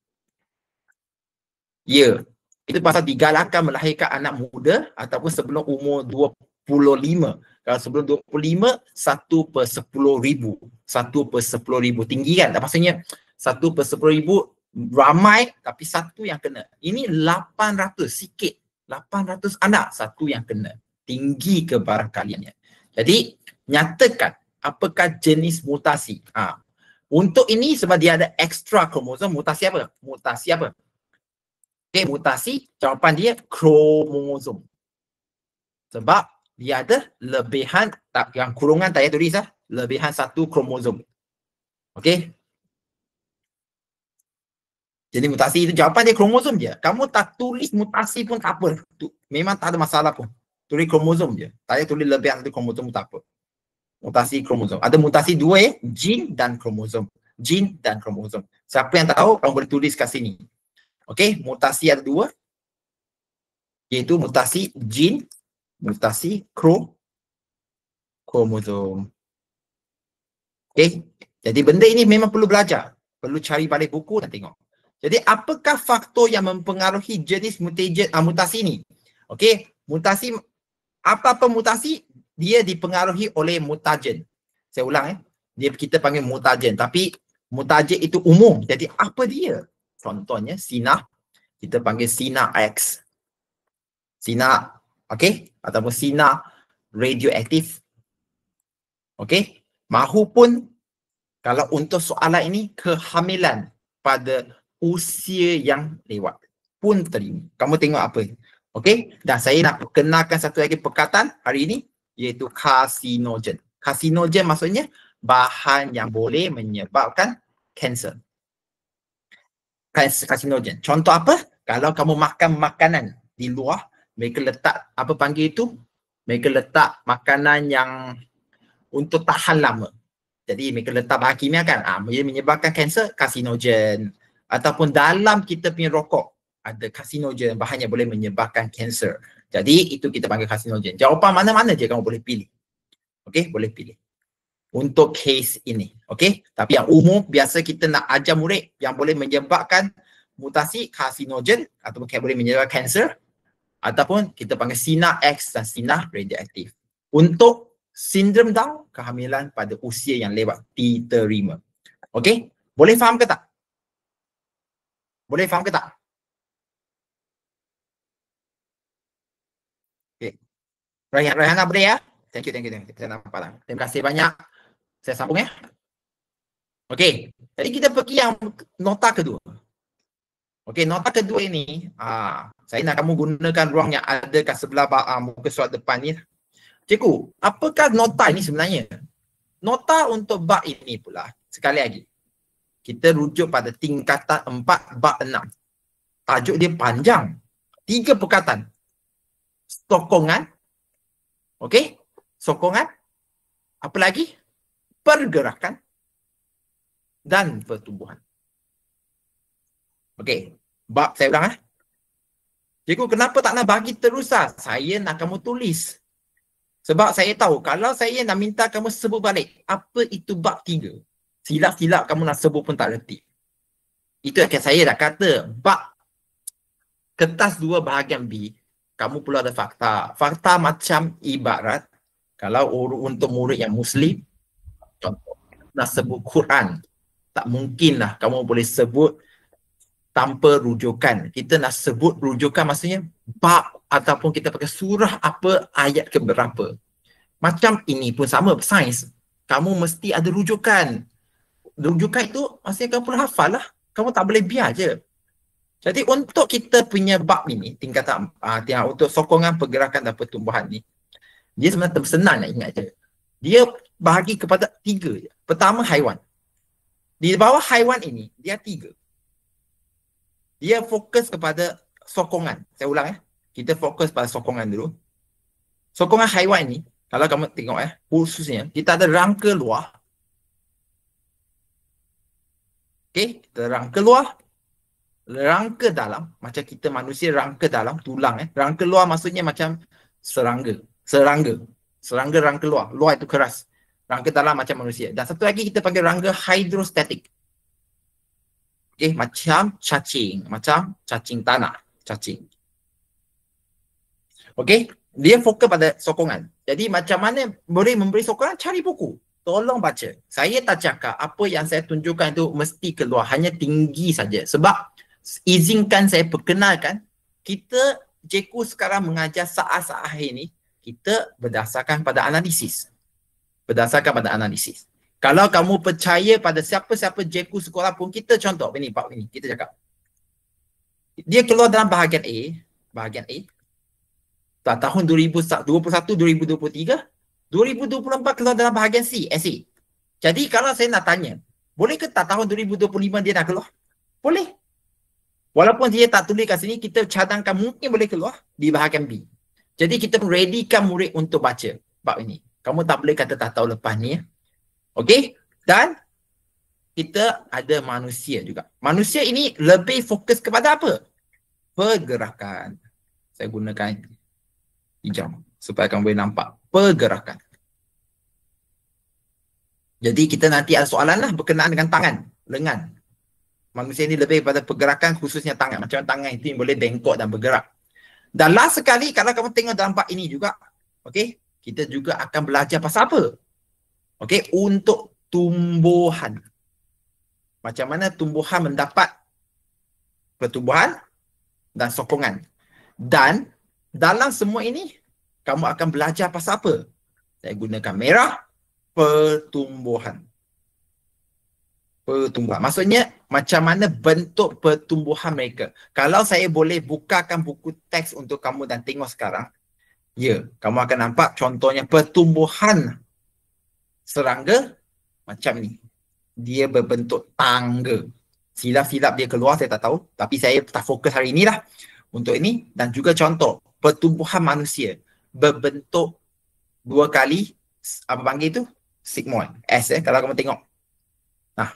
Ya, itu pasal digalakkan melahirkan anak muda ataupun sebelum umur 25. Kalau sebelum 25, 1/10,000. 1/10,000. Tinggi kan? Maksudnya 1/10,000 ramai tapi satu yang kena. Ini 800, sikit. 800 anak, satu yang kena. Tinggi kebarangkaliannya. Jadi, nyatakan apakah jenis mutasi. Untuk ini sebab dia ada ekstra kromosom, mutasi apa? Okey, mutasi, jawapan dia kromosom. Sebab dia ada lebihan, yang kurungan tak payah tulis lebihan satu kromosom. Okey. Jadi mutasi itu jawapan dia kromosom je. Kamu tak tulis mutasi pun tak apa. Memang tak ada masalah pun. Tulis kromosom je. Tak payah tulis lebihan satu kromosom pun tak apa. Mutasi kromosom. Ada mutasi 2 jin dan kromosom. Jin dan kromosom. Siapa yang tahu, kamu boleh tulis kat sini. Okey, mutasi ada 2. iaitu mutasi gene, mutasi kromosom. Okay, jadi benda ini memang perlu belajar, perlu cari balik buku dan tengok. Jadi apakah faktor yang mempengaruhi jenis mutasi ini? Okay, mutasi, apa-apa mutasi dia dipengaruhi oleh mutagen. Saya ulang kita panggil mutagen, tapi mutagen itu umum. Jadi apa dia? Contohnya SINA, kita panggil SINA X. SINA, okay, ataupun SINA radioaktif. Okay, mahupun kalau untuk soalan ini kehamilan pada usia yang lewat pun terima. Kamu tengok apa? Okay, dan saya nak perkenalkan satu lagi perkataan hari ini, iaitu karsinogen. Karsinogen maksudnya bahan yang boleh menyebabkan kanser. Karsinogen. Contoh apa? Kalau kamu makan makanan di luar, mereka letak, apa panggil itu? Mereka letak makanan yang untuk tahan lama. Jadi mereka letak bahan kimia kan, dia menyebabkan kanser, karsinogen. Ataupun dalam kita punya rokok, ada karsinogen, bahan yang boleh menyebabkan kanser. Jadi itu kita panggil karsinogen. Jawapan mana-mana je kamu boleh pilih. Okey, boleh pilih. Untuk case ini. Okey, tapi yang umum biasa kita nak ajar murid yang boleh menyebabkan mutasi karsinogen ataupun boleh menyebabkan kanser, ataupun kita panggil SINA X dan SINA radioaktif. Untuk sindrom Down, kehamilan pada usia yang lewat diterima. Okey, boleh faham ke tak? Boleh faham ke tak? Okay. Rayhana boleh ya? Thank you. Saya nampak lah. Terima kasih banyak. Saya sambung ya. Okey. Jadi kita pergi yang nota kedua. Okey, nota kedua ini, saya nak kamu gunakan ruang yang ada kat sebelah muka surat depan ni. Cikgu, apakah nota ini sebenarnya? Nota untuk bab ini pula, sekali lagi, kita rujuk pada tingkatan 4 bab 6. Tajuk dia panjang. 3 perkataan. Sokongan. Okey? Sokongan. Apa lagi? Pergerakan. Dan pertumbuhan. Okey. Bab saya ulang. Cikgu, kenapa tak nak bagi terusan? Saya nak kamu tulis. Sebab saya tahu, kalau saya nak minta kamu sebut balik, apa itu bab 3? Silap-silap kamu nak sebut pun tak reti. Itu akan saya dah kata, bab kertas 2 bahagian B, kamu perlu ada fakta. Fakta macam ibarat, kalau untuk murid yang Muslim, contoh, nak sebut Quran, tak mungkinlah kamu boleh sebut tanpa rujukan. Kita nak sebut rujukan maksudnya bab ataupun kita pakai surah apa, ayat ke berapa. Macam ini pun sama, sains. Kamu mesti ada rujukan. Rujukan itu maksudnya kamu perlu hafal lah. Kamu tak boleh biar je. Jadi untuk kita punya bab ini, tingkatan untuk sokongan, pergerakan dan pertumbuhan ni, dia sebenarnya senang nak ingat je. Dia bahagi kepada 3 je. Pertama, haiwan. Di bawah haiwan ini, dia 3. Dia fokus kepada sokongan. Saya ulang kita fokus pada sokongan dulu. Sokongan haiwan ini, kalau kamu tengok khususnya, kita ada rangka luar. Okey, kita rangka luar, rangka dalam, macam kita manusia rangka dalam, tulang Rangka luar maksudnya macam serangga. Serangga rangka luar. Luar itu keras. Rangka dalam macam manusia. Dan satu lagi kita panggil rangka hidrostatik. Okey, macam cacing tanah, cacing. Okey, dia fokus pada sokongan. Jadi macam mana boleh memberi sokongan? Cari buku. Tolong baca. Saya tak cakap apa yang saya tunjukkan itu mesti keluar, hanya tinggi saja. Sebab izinkan saya perkenalkan, kita cikgu sekarang mengajar saat-saat ini, kita berdasarkan pada analisis. Kalau kamu percaya pada siapa-siapa cikgu sekolah pun, kita contoh ini, bab ini, kita cakap. Dia keluar dalam bahagian A. Tahun 2021, 2023, 2024 keluar dalam bahagian C, essay. Jadi kalau saya nak tanya, boleh ke tak tahun 2025 dia dah keluar? Boleh. Walaupun dia tak tulis kat sini, kita cadangkan mungkin boleh keluar di bahagian B. Jadi kita readykan murid untuk baca bab ini. Kamu tak boleh kata tak tahu lepas ni Okey, dan kita ada manusia juga. Manusia ini lebih fokus kepada apa? Pergerakan. Saya gunakan hijau supaya kamu boleh nampak pergerakan. Jadi kita nanti ada soalan lah berkenaan dengan tangan, lengan. Manusia ni lebih pada pergerakan khususnya tangan. Macam tangan itu yang boleh bengkok dan bergerak. Dan last sekali kalau kamu tengok dalam bab ini juga, okey, kita juga akan belajar pasal apa? Okey, untuk tumbuhan. Macam mana tumbuhan mendapat pertumbuhan dan sokongan. Dan dalam semua ini, kamu akan belajar pasal apa? Saya gunakan merah, pertumbuhan. Pertumbuhan. Maksudnya, macam mana bentuk pertumbuhan mereka. Kalau saya boleh bukakan buku teks untuk kamu dan tengok sekarang, ya, kamu akan nampak contohnya pertumbuhan serangga macam ni. Dia berbentuk tangga. Silap-silap dia keluar, saya tak tahu. Tapi saya tak fokus hari inilah untuk ini. Dan juga contoh, pertumbuhan manusia berbentuk 2 kali, apa panggil itu? Sigmoid. S kalau kamu tengok. Nah,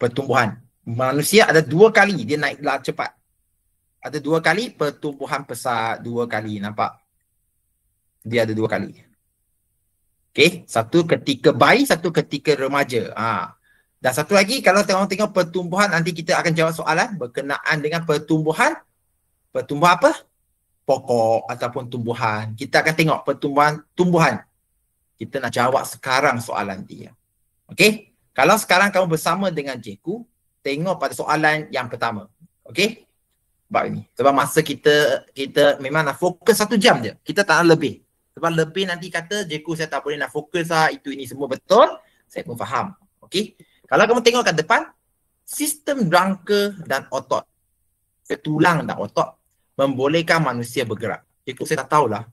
pertumbuhan. Manusia ada 2 kali dia naik cepat. Ada 2 kali pertumbuhan pesat. 2 kali, nampak? Dia ada 2 kali. Okey, satu ketika bayi, satu ketika remaja. Dan satu lagi, kalau tengok pertumbuhan, nanti kita akan jawab soalan berkenaan dengan pertumbuhan. Pertumbuhan apa? Pokok ataupun tumbuhan. Kita akan tengok tumbuhan. Kita nak jawab sekarang soalan dia. Okey? Kalau sekarang kamu bersama dengan cikgu, tengok pada soalan yang pertama. Okey? Bab ini. Sebab masa kita memang nak fokus 1 jam je. Kita tak nak lebih. Sebab lebih nanti kata, cikgu saya tak boleh nak fokus lah, itu ini semua betul. Saya pun faham. Okey? Kalau kamu tengok kat depan, sistem rangka dan otot. Tulang dan otot membolehkan manusia bergerak. Cikgu saya tak tahulah.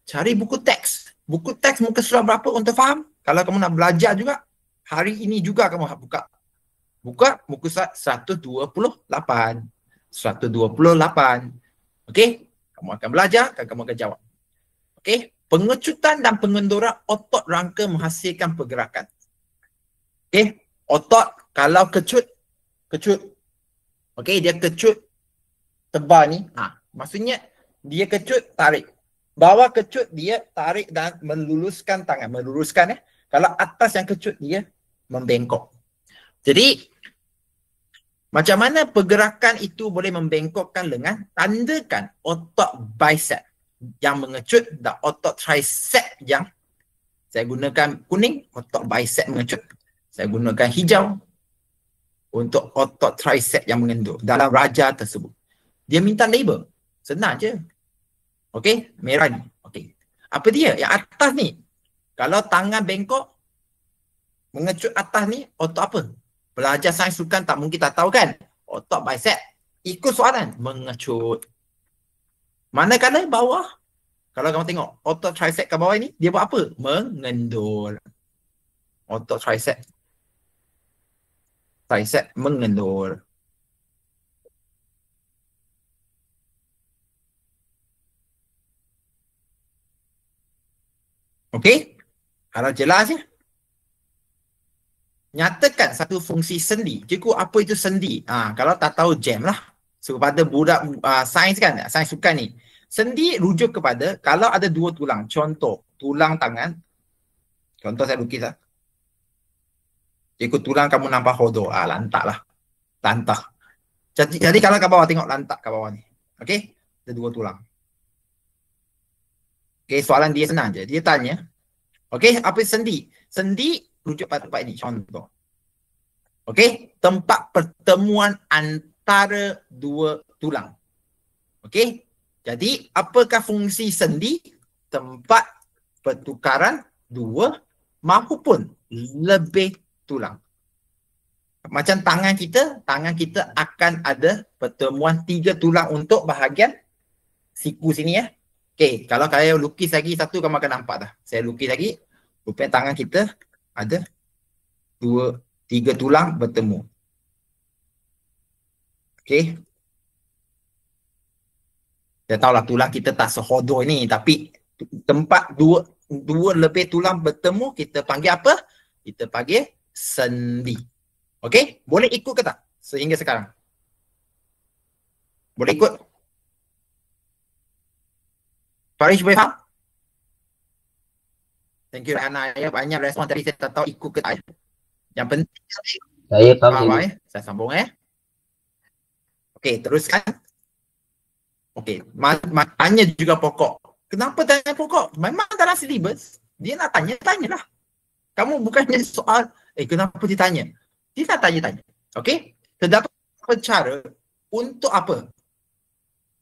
Cari buku teks. Buku teks muka surat berapa untuk faham? Kalau kamu nak belajar juga, hari ini juga kamu buka. Buka muka surat 128. 128. Okey? Kamu akan belajar, kamu akan jawab. Okey? Pengecutan dan pengendoran otot rangka menghasilkan pergerakan. Okey? Otot kalau kecut. Okey, dia kecut tebal ni. Maksudnya dia kecut, tarik. Bawah kecut, dia tarik dan meluluskan tangan. Meluruskan Kalau atas yang kecut, dia membengkok. Jadi, macam mana pergerakan itu boleh membengkokkan lengan? Tandakan otot bicep yang mengecut dan otot tricep yang saya gunakan kuning, otot bicep mengecut. Saya gunakan hijau untuk otot tricep yang mengendur dalam raja tersebut. Dia minta label. Senang je. Okey, merah ni. Okey. Apa dia? Yang atas ni. Kalau tangan bengkok, mengecut atas ni, otot apa? Pelajar sains sukan tak mungkin tak tahu kan? Otot bicep. Ikut soalan. Mengecut. Manakala bawah, kalau kamu tengok, otot tricep kat bawah ni, dia buat apa? Mengendur. Otot tricep. Tricep mengendur. Okey? Harap jelas ya? Nyatakan satu fungsi sendi. Cikgu, apa itu sendi? Kalau tak tahu jam lah. So, pada budak sains kan, sains sukan ni. Sendi rujuk kepada kalau ada 2 tulang. Contoh, tulang tangan. Contoh saya lukis lah. Cikgu, tulang kamu nampak hodoh. Lantak lah. Lantak. Jadi kalau kat bawah, tengok lantak kat bawah ni. Okey? Ada 2 tulang. Okey, soalan dia senang je. Dia tanya. Okey, apa sendi? Sendi rujuk pada tempat ini. Contoh. Okey, tempat pertemuan antara 2 tulang. Okey? Jadi, apakah fungsi sendi? Tempat pertukaran 2 maupun lebih tulang. Macam tangan kita akan ada pertemuan 3 tulang untuk bahagian siku sini ya. Okey, kalau saya lukis lagi satu, kamu akan nampak dah. Saya lukis lagi, rupanya tangan kita ada 3 tulang bertemu. Okey. Saya tahulah tulang kita tak sehodoh ni, tapi tempat dua lebih tulang bertemu, kita panggil apa? Kita panggil sendi. Okey? Boleh ikut ke tak? Sehingga sekarang. Boleh ikut? Farish boleh faham? Thank you Ana, ya banyak respon tadi saya tak tahu ikut ke tak. Yang penting Saya faham faham cikgu. Saya sambung Okey, teruskan. Okey, tanya juga pokok. Kenapa tanya pokok? Memang dalam syllabus dia nak tanya, tanyalah. Kamu bukannya soal, kenapa dia tanya? Dia nak tanya-tanya. Okey? Terdapat cara untuk apa?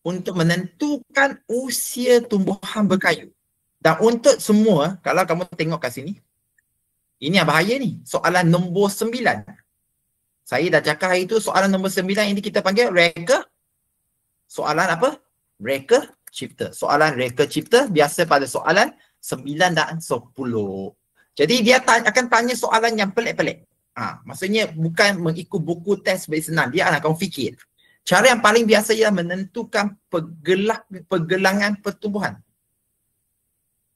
Untuk menentukan usia tumbuhan berkayu. Dan untuk semua, kalau kamu tengok kat sini, ini yang bahaya ni. Soalan nombor 9. Saya dah cakap hari tu soalan nombor 9 ini kita panggil reka. Soalan apa? Reka cipta. Soalan reka cipta biasa pada soalan 9 dan 10. Jadi dia akan tanya soalan yang pelik-pelik. Maksudnya bukan mengikut buku test bagi senang. Dia akan fikir. Cara yang paling biasa ialah menentukan pergelangan pertumbuhan.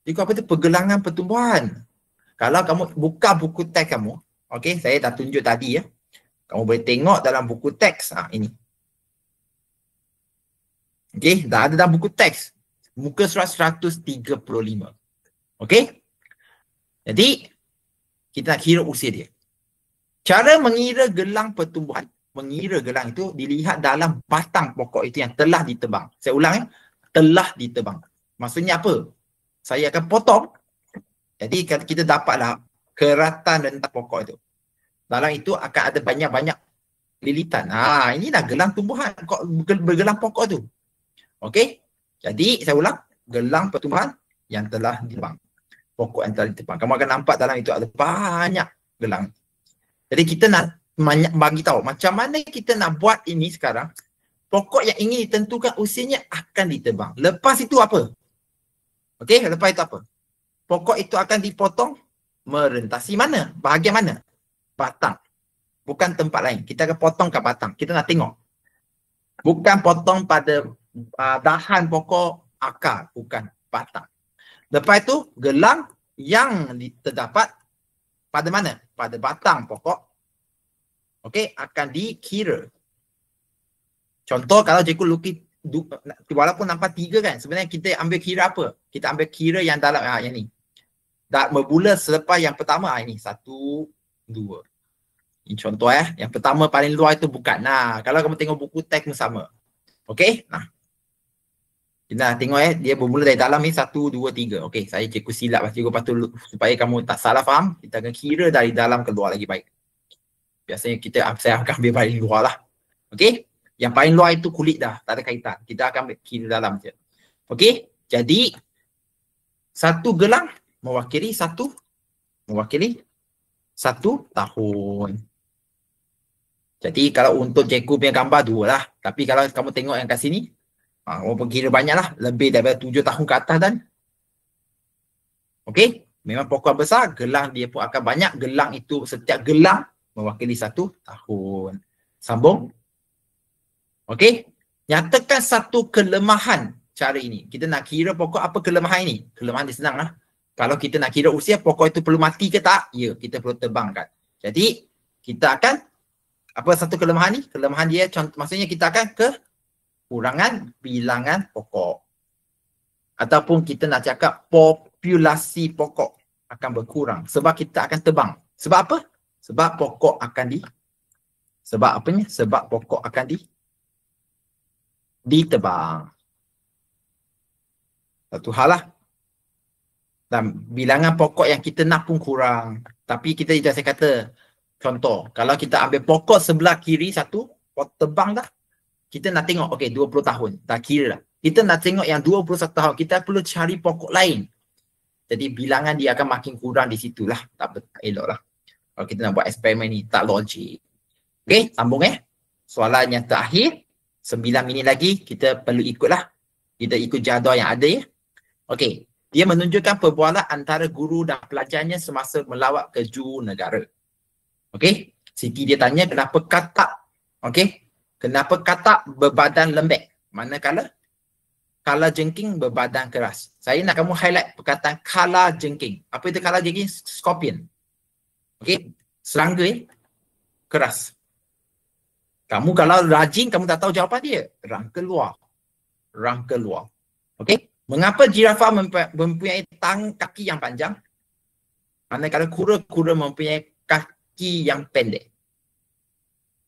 Jadi apa tu pergelangan pertumbuhan? Kalau kamu buka buku teks kamu, okey, saya dah tunjuk tadi ya. Kamu boleh tengok dalam buku teks ini. Okey, dah ada dalam buku teks. Muka surat 135. Okey? Jadi kita nak kira usia dia. Cara mengira gelang pertumbuhan, mengira gelang itu dilihat dalam batang pokok itu yang telah ditebang. Saya ulang telah ditebang. Maksudnya apa? Saya akan potong. Jadi kita dapatlah keratan rentang pokok itu. Dalam itu akan ada banyak-banyak lilitan. Inilah gelang tumbuhan, bergelang pokok tu. Okey? Jadi saya ulang, gelang pertumbuhan yang telah ditebang. Pokok yang telah ditebang. Kamu akan nampak dalam itu ada banyak gelang. Jadi kita nak bagi tahu macam mana kita nak buat ini sekarang. Pokok yang ingin ditentukan usianya akan ditebang. Lepas itu apa? Okey, lepas itu apa? Pokok itu akan dipotong merentasi mana? Bahagian mana? Batang. Bukan tempat lain. Kita akan potong kat batang. Kita nak tengok. Bukan potong pada dahan pokok, akar. Bukan, batang. Lepas itu, gelang yang terdapat pada mana? Pada batang pokok. Okey, akan dikira. Contoh kalau cikgu lukis, walaupun nampak 3 kan, sebenarnya kita ambil kira apa? Kita ambil kira yang dalam, yang ni. Dah bermula selepas yang pertama, ini 1, 2. Ini contoh yang pertama paling luar itu bukan. Kalau kamu tengok buku teks pun sama. Okey? Kita tengok dia bermula dari dalam ni 1, 2, 3. Okey, saya cikgu silap cikgu patut supaya kamu tak salah faham, kita akan kira dari dalam keluar lagi baik. Biasanya saya akan ambil paling luar lah. Okey? Yang paling luar itu kulit dah, tak ada kaitan. Kita akan ambil kira dalam je. Okey? Jadi satu gelang mewakili satu tahun. Jadi kalau untuk cikgu punya gambar 2 lah. Tapi kalau kamu tengok yang kat sini, walaupun kira banyak lah. Lebih daripada 7 tahun ke atas dan. Okey? Memang pokok besar, gelang dia pun akan banyak. Gelang itu, setiap gelang mewakili 1 tahun. Sambung. Okey? Nyatakan satu kelemahan cara ini. Kita nak kira pokok apa kelemahan ini? Kelemahan dia senang lah. Kalau kita nak kira usia, pokok itu perlu mati ke tak? Ya, kita perlu tebangkan. Jadi, kita akan, apa satu kelemahan ni? Kelemahan dia, maksudnya kita akan kekurangan bilangan pokok. Ataupun kita nak cakap populasi pokok akan berkurang. Sebab kita akan tebang. Sebab apa? Sebab pokok akan Sebab pokok akan ditebang. Satu hal lah. Dan bilangan pokok yang kita nak pun kurang. Tapi kita dah saya kata, contoh, kalau kita ambil pokok sebelah kiri satu, tebang dah. Kita nak tengok, okey 20 tahun. Dah kira dah. Kita nak tengok yang 21 tahun. Kita perlu cari pokok lain. Jadi bilangan dia akan makin kurang di situlah. Tak elok lah. Kalau kita nak buat eksperimen ni, tak logik. Okey, sambung Soalan yang terakhir. 9 minit lagi, kita perlu ikutlah. Kita ikut jadual yang ada Okey. Dia menunjukkan perbualan antara guru dan pelajarnya semasa melawat ke juru negara. Okey. Siti dia tanya kenapa katak. Okey. Kenapa katak berbadan lembek? Manakala kala jengking berbadan keras. Saya nak kamu highlight perkataan kala jengking. Apa itu kala jengking? Scorpion. Okey. Serangga keras. Kamu kalau rajin, kamu tak tahu jawapan dia. Rang keluar. Okey. Mengapa jirafah mempunyai kaki yang panjang? Manakala kura-kura mempunyai kaki yang pendek.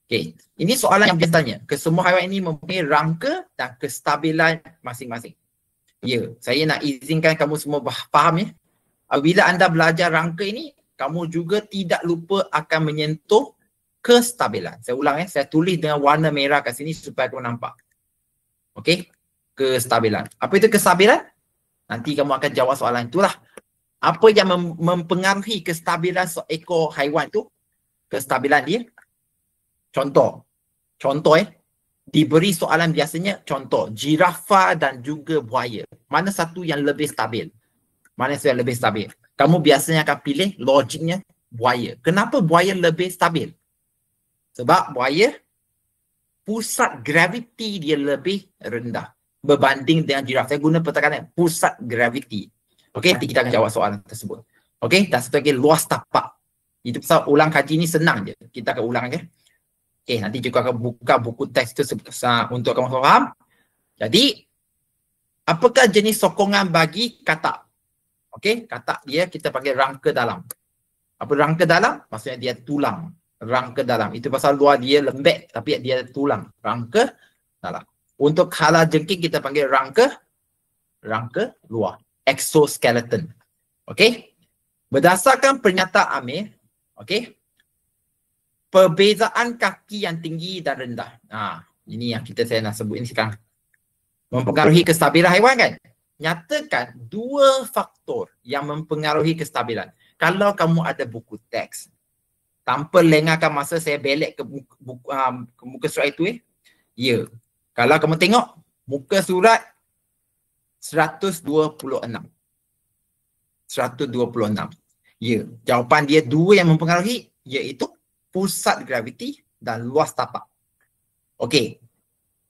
Okey, ini soalan yang biasanya. Kesemua haiwan ini mempunyai rangka dan kestabilan masing-masing. Ya, saya nak izinkan kamu semua faham ya. Apabila anda belajar rangka ini, kamu juga tidak lupa akan menyentuh kestabilan. Saya ulang ya, saya tulis dengan warna merah kat sini supaya kamu nampak. Okey, kestabilan. Apa itu kestabilan? Nanti kamu akan jawab soalan itulah. Apa yang mempengaruhi kestabilan seekor haiwan tu? Kestabilan dia. Contoh diberi soalan biasanya contoh jirafah dan juga buaya. Mana satu yang lebih stabil? Mana satu yang lebih stabil? Kamu biasanya akan pilih logiknya buaya. Kenapa buaya lebih stabil? Sebab buaya pusat graviti dia lebih rendah berbanding dengan jirafah. Saya guna pertekanan pusat graviti. Okey, nanti kita akan jawab soalan tersebut. Okey, dan satu lagi luas tapak. Itu pasal ulang kaji ni senang je. Kita akan ulang ya. Okey, nanti juga akan buka buku teks itu untuk kamu faham. Jadi, apakah jenis sokongan bagi katak? Okey, katak dia kita panggil rangka dalam. Apa rangka dalam? Maksudnya dia tulang. Rangka dalam. Itu pasal luar dia lembek tapi dia tulang. Rangka dalam. Untuk kala jengking kita panggil rangka luar. Exoskeleton. Okey. Berdasarkan pernyataan Amir, okey, perbezaan kaki yang tinggi dan rendah. Ini yang saya nak sebut ini sekarang. Mempengaruhi kestabilan haiwan kan? Nyatakan dua faktor yang mempengaruhi kestabilan. Kalau kamu ada buku teks, tanpa lengahkan masa saya belek ke muka surat itu ya. Kalau kamu tengok muka surat 126. Ya, jawapan dia dua yang mempengaruhi iaitu pusat graviti dan luas tapak. Okey.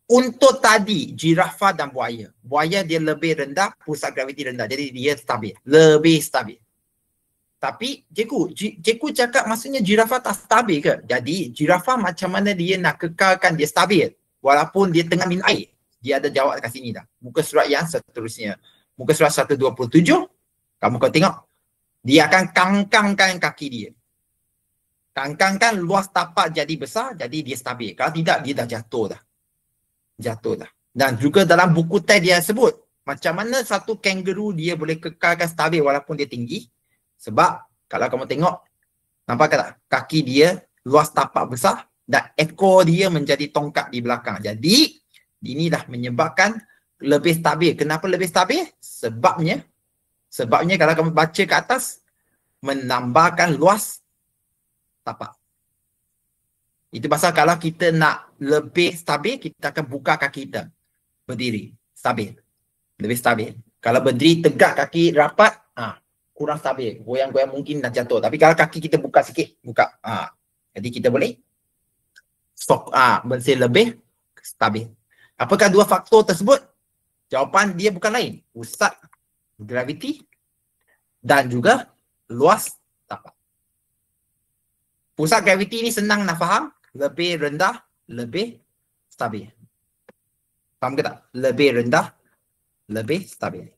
Untuk tadi jirafah dan buaya. Buaya dia lebih rendah, pusat graviti rendah. Jadi dia stabil, lebih stabil. Tapi cikgu cakap maksudnya jirafah tak stabil ke? Jadi jirafah macam mana dia nak kekalkan dia stabil walaupun dia tengah minum air? Dia ada jawab kat sini dah. Muka surat yang seterusnya. Muka surat 127, kamu kau tengok. Dia akan kangkangkan kaki dia. Kangkangkan luas tapak jadi besar, jadi dia stabil. Kalau tidak, dia dah jatuh dah. Dan juga dalam buku teks dia sebut, macam mana satu kangaroo dia boleh kekalkan stabil walaupun dia tinggi. Sebab, kalau kamu tengok, nampak tak? Kaki dia luas tapak besar dan ekor dia menjadi tongkat di belakang. Jadi, inilah menyebabkan lebih stabil. Kenapa lebih stabil? Sebabnya kalau kamu baca ke atas, menambahkan luas tapak. Itu pasal kalau kita nak lebih stabil, kita akan buka kaki kita. Berdiri, stabil. Lebih stabil. Kalau berdiri tegak, kaki rapat, kurang stabil. Goyang-goyang mungkin dah jatuh. Tapi kalau kaki kita buka sikit, jadi kita boleh bersih lebih stabil. Apakah dua faktor tersebut? Jawapan dia bukan lain. Pusat graviti dan juga luas tapak. Pusat graviti ni senang nak faham. Lebih rendah, lebih stabil. Faham ke tak? Lebih rendah, lebih stabil.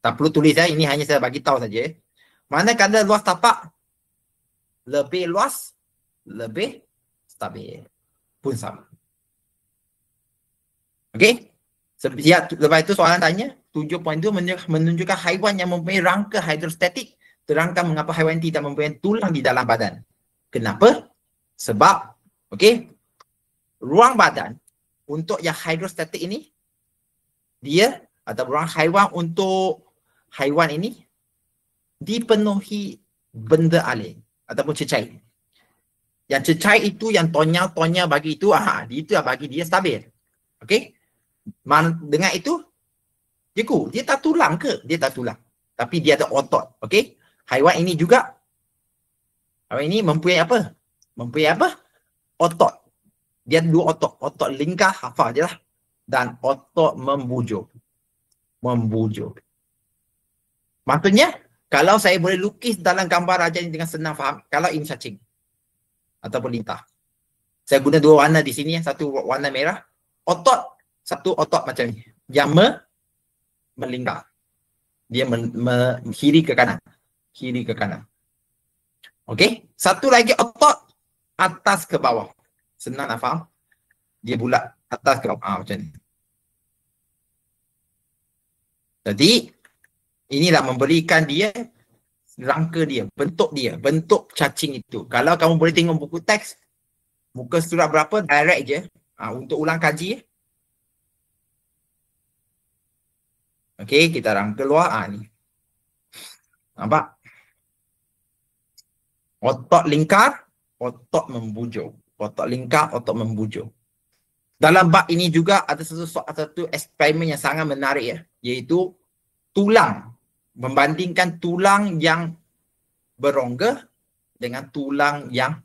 Tak perlu tulis ya. Ini hanya saya bagi tahu saja. Manakala luas tapak, lebih luas, lebih stabil. Pun sama. Okey? Lepas itu soalan tanya, 7.2 menunjukkan haiwan yang mempunyai rangka hidrostatik. Terangkan mengapa haiwan tidak mempunyai tulang di dalam badan. Kenapa? Sebab, ruang badan untuk yang hidrostatik ini, dia atau ruang haiwan untuk haiwan ini dipenuhi benda alih ataupun cecair. Yang cecair itu, yang tonya bagi itu, itu yang bagi dia stabil. Okey? Dengan itu, dia tak tulang ke? Dia tak tulang. Tapi dia ada otot. Okey? Haiwan ini juga, haiwan ini mempunyai apa? Otot. Dia ada dua otot. Otot lingkar, hafal je lah. Dan otot membujur. Maksudnya, kalau saya boleh lukis dalam gambar raja ini dengan senang faham, kalau ini cacing ataupun lintah. Saya guna dua warna di sini, satu warna merah. Satu otot macam ni. Yang melingkar. Dia kiri ke kanan. Kiri ke kanan. Okey. Satu lagi otot atas ke bawah. Senang nak faham? Dia bulat atas ke bawah. Macam ni. Jadi, inilah memberikan dia rangka dia, bentuk cacing itu. Kalau kamu boleh tengok buku teks, muka surat berapa, direct je. Untuk ulang kaji. Okey, kita rangka luar. Ni. Nampak? Otot lingkar, otot membujur. Otot lingkar, otot membujur. Dalam bab ini juga ada satu eksperimen yang sangat menarik ya, iaitu tulang. Membandingkan tulang yang berongga dengan tulang yang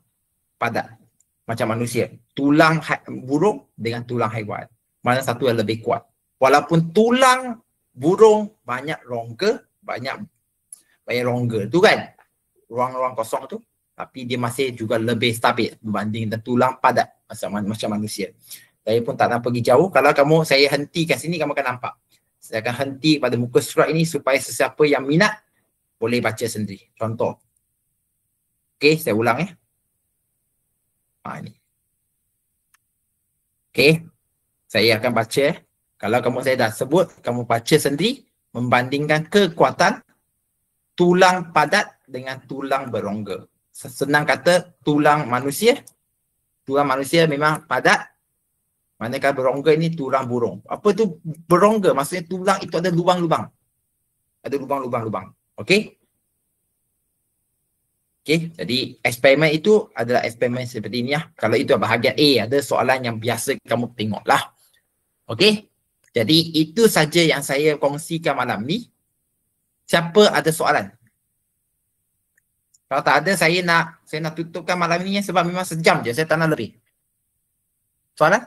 padat. Macam manusia. Tulang burung dengan tulang haiwan. Mana satu yang lebih kuat. Walaupun tulang burung banyak rongga, banyak rongga tu kan. Ruang-ruang kosong tu. Tapi dia masih juga lebih stabil berbanding dengan tulang padat macam manusia. Saya pun tak nak pergi jauh. Kalau saya hentikan sini, kamu akan nampak. Saya akan henti pada muka surat ini supaya sesiapa yang minat boleh baca sendiri. Contoh. Okey, saya ulang ya. Ini. Okey. Saya akan baca. Kalau saya dah sebut, kamu baca sendiri membandingkan kekuatan tulang padat dengan tulang berongga. Senang kata tulang manusia. Tulang manusia memang padat. Manakala berongga ini tulang burung. Apa tu berongga? Maksudnya tulang itu ada lubang-lubang. Ada lubang-lubang. Okey? Okey, jadi eksperimen itu adalah eksperimen seperti ini ya. Kalau itu bahagian A, ada soalan yang biasa kamu tengoklah. Okey? Jadi itu saja yang saya kongsikan malam ni. Siapa ada soalan? Kalau tak ada, saya nak tutupkan malam ni sebab memang sejam je. Saya tak nak lebih. Soalan?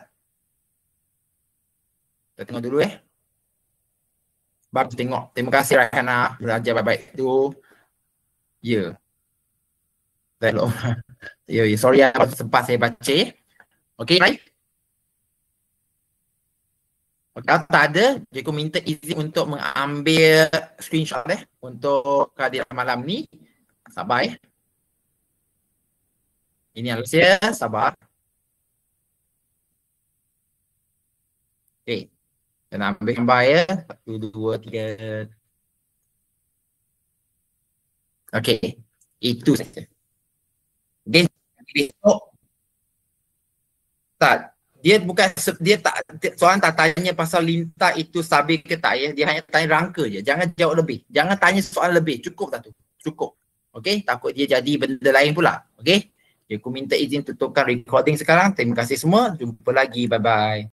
Kita tengok dulu Baru tengok. Terima kasih Raihana. Belajar baik-baik tu. Ya. Hello. Ya, sorry sempat saya baca. Okey, baik. Kalau tak ada, cikgu minta izin untuk mengambil screenshot untuk kehadiran malam ni. Sabar Ini Alicia, sabar. Okey. Dan ambil gambar 1, 2, 3. Okey. Itu saja. Okey. Besok. Tak. Soalan tak tanya pasal lintah itu stabil ke tak ya. Dia hanya tanya rangka je. Jangan jawab lebih. Jangan tanya soalan lebih. Cukup tak tu? Cukup. Okey. Takut dia jadi benda lain pula. Okey. Aku minta izin tutupkan recording sekarang. Terima kasih semua. Jumpa lagi. Bye-bye.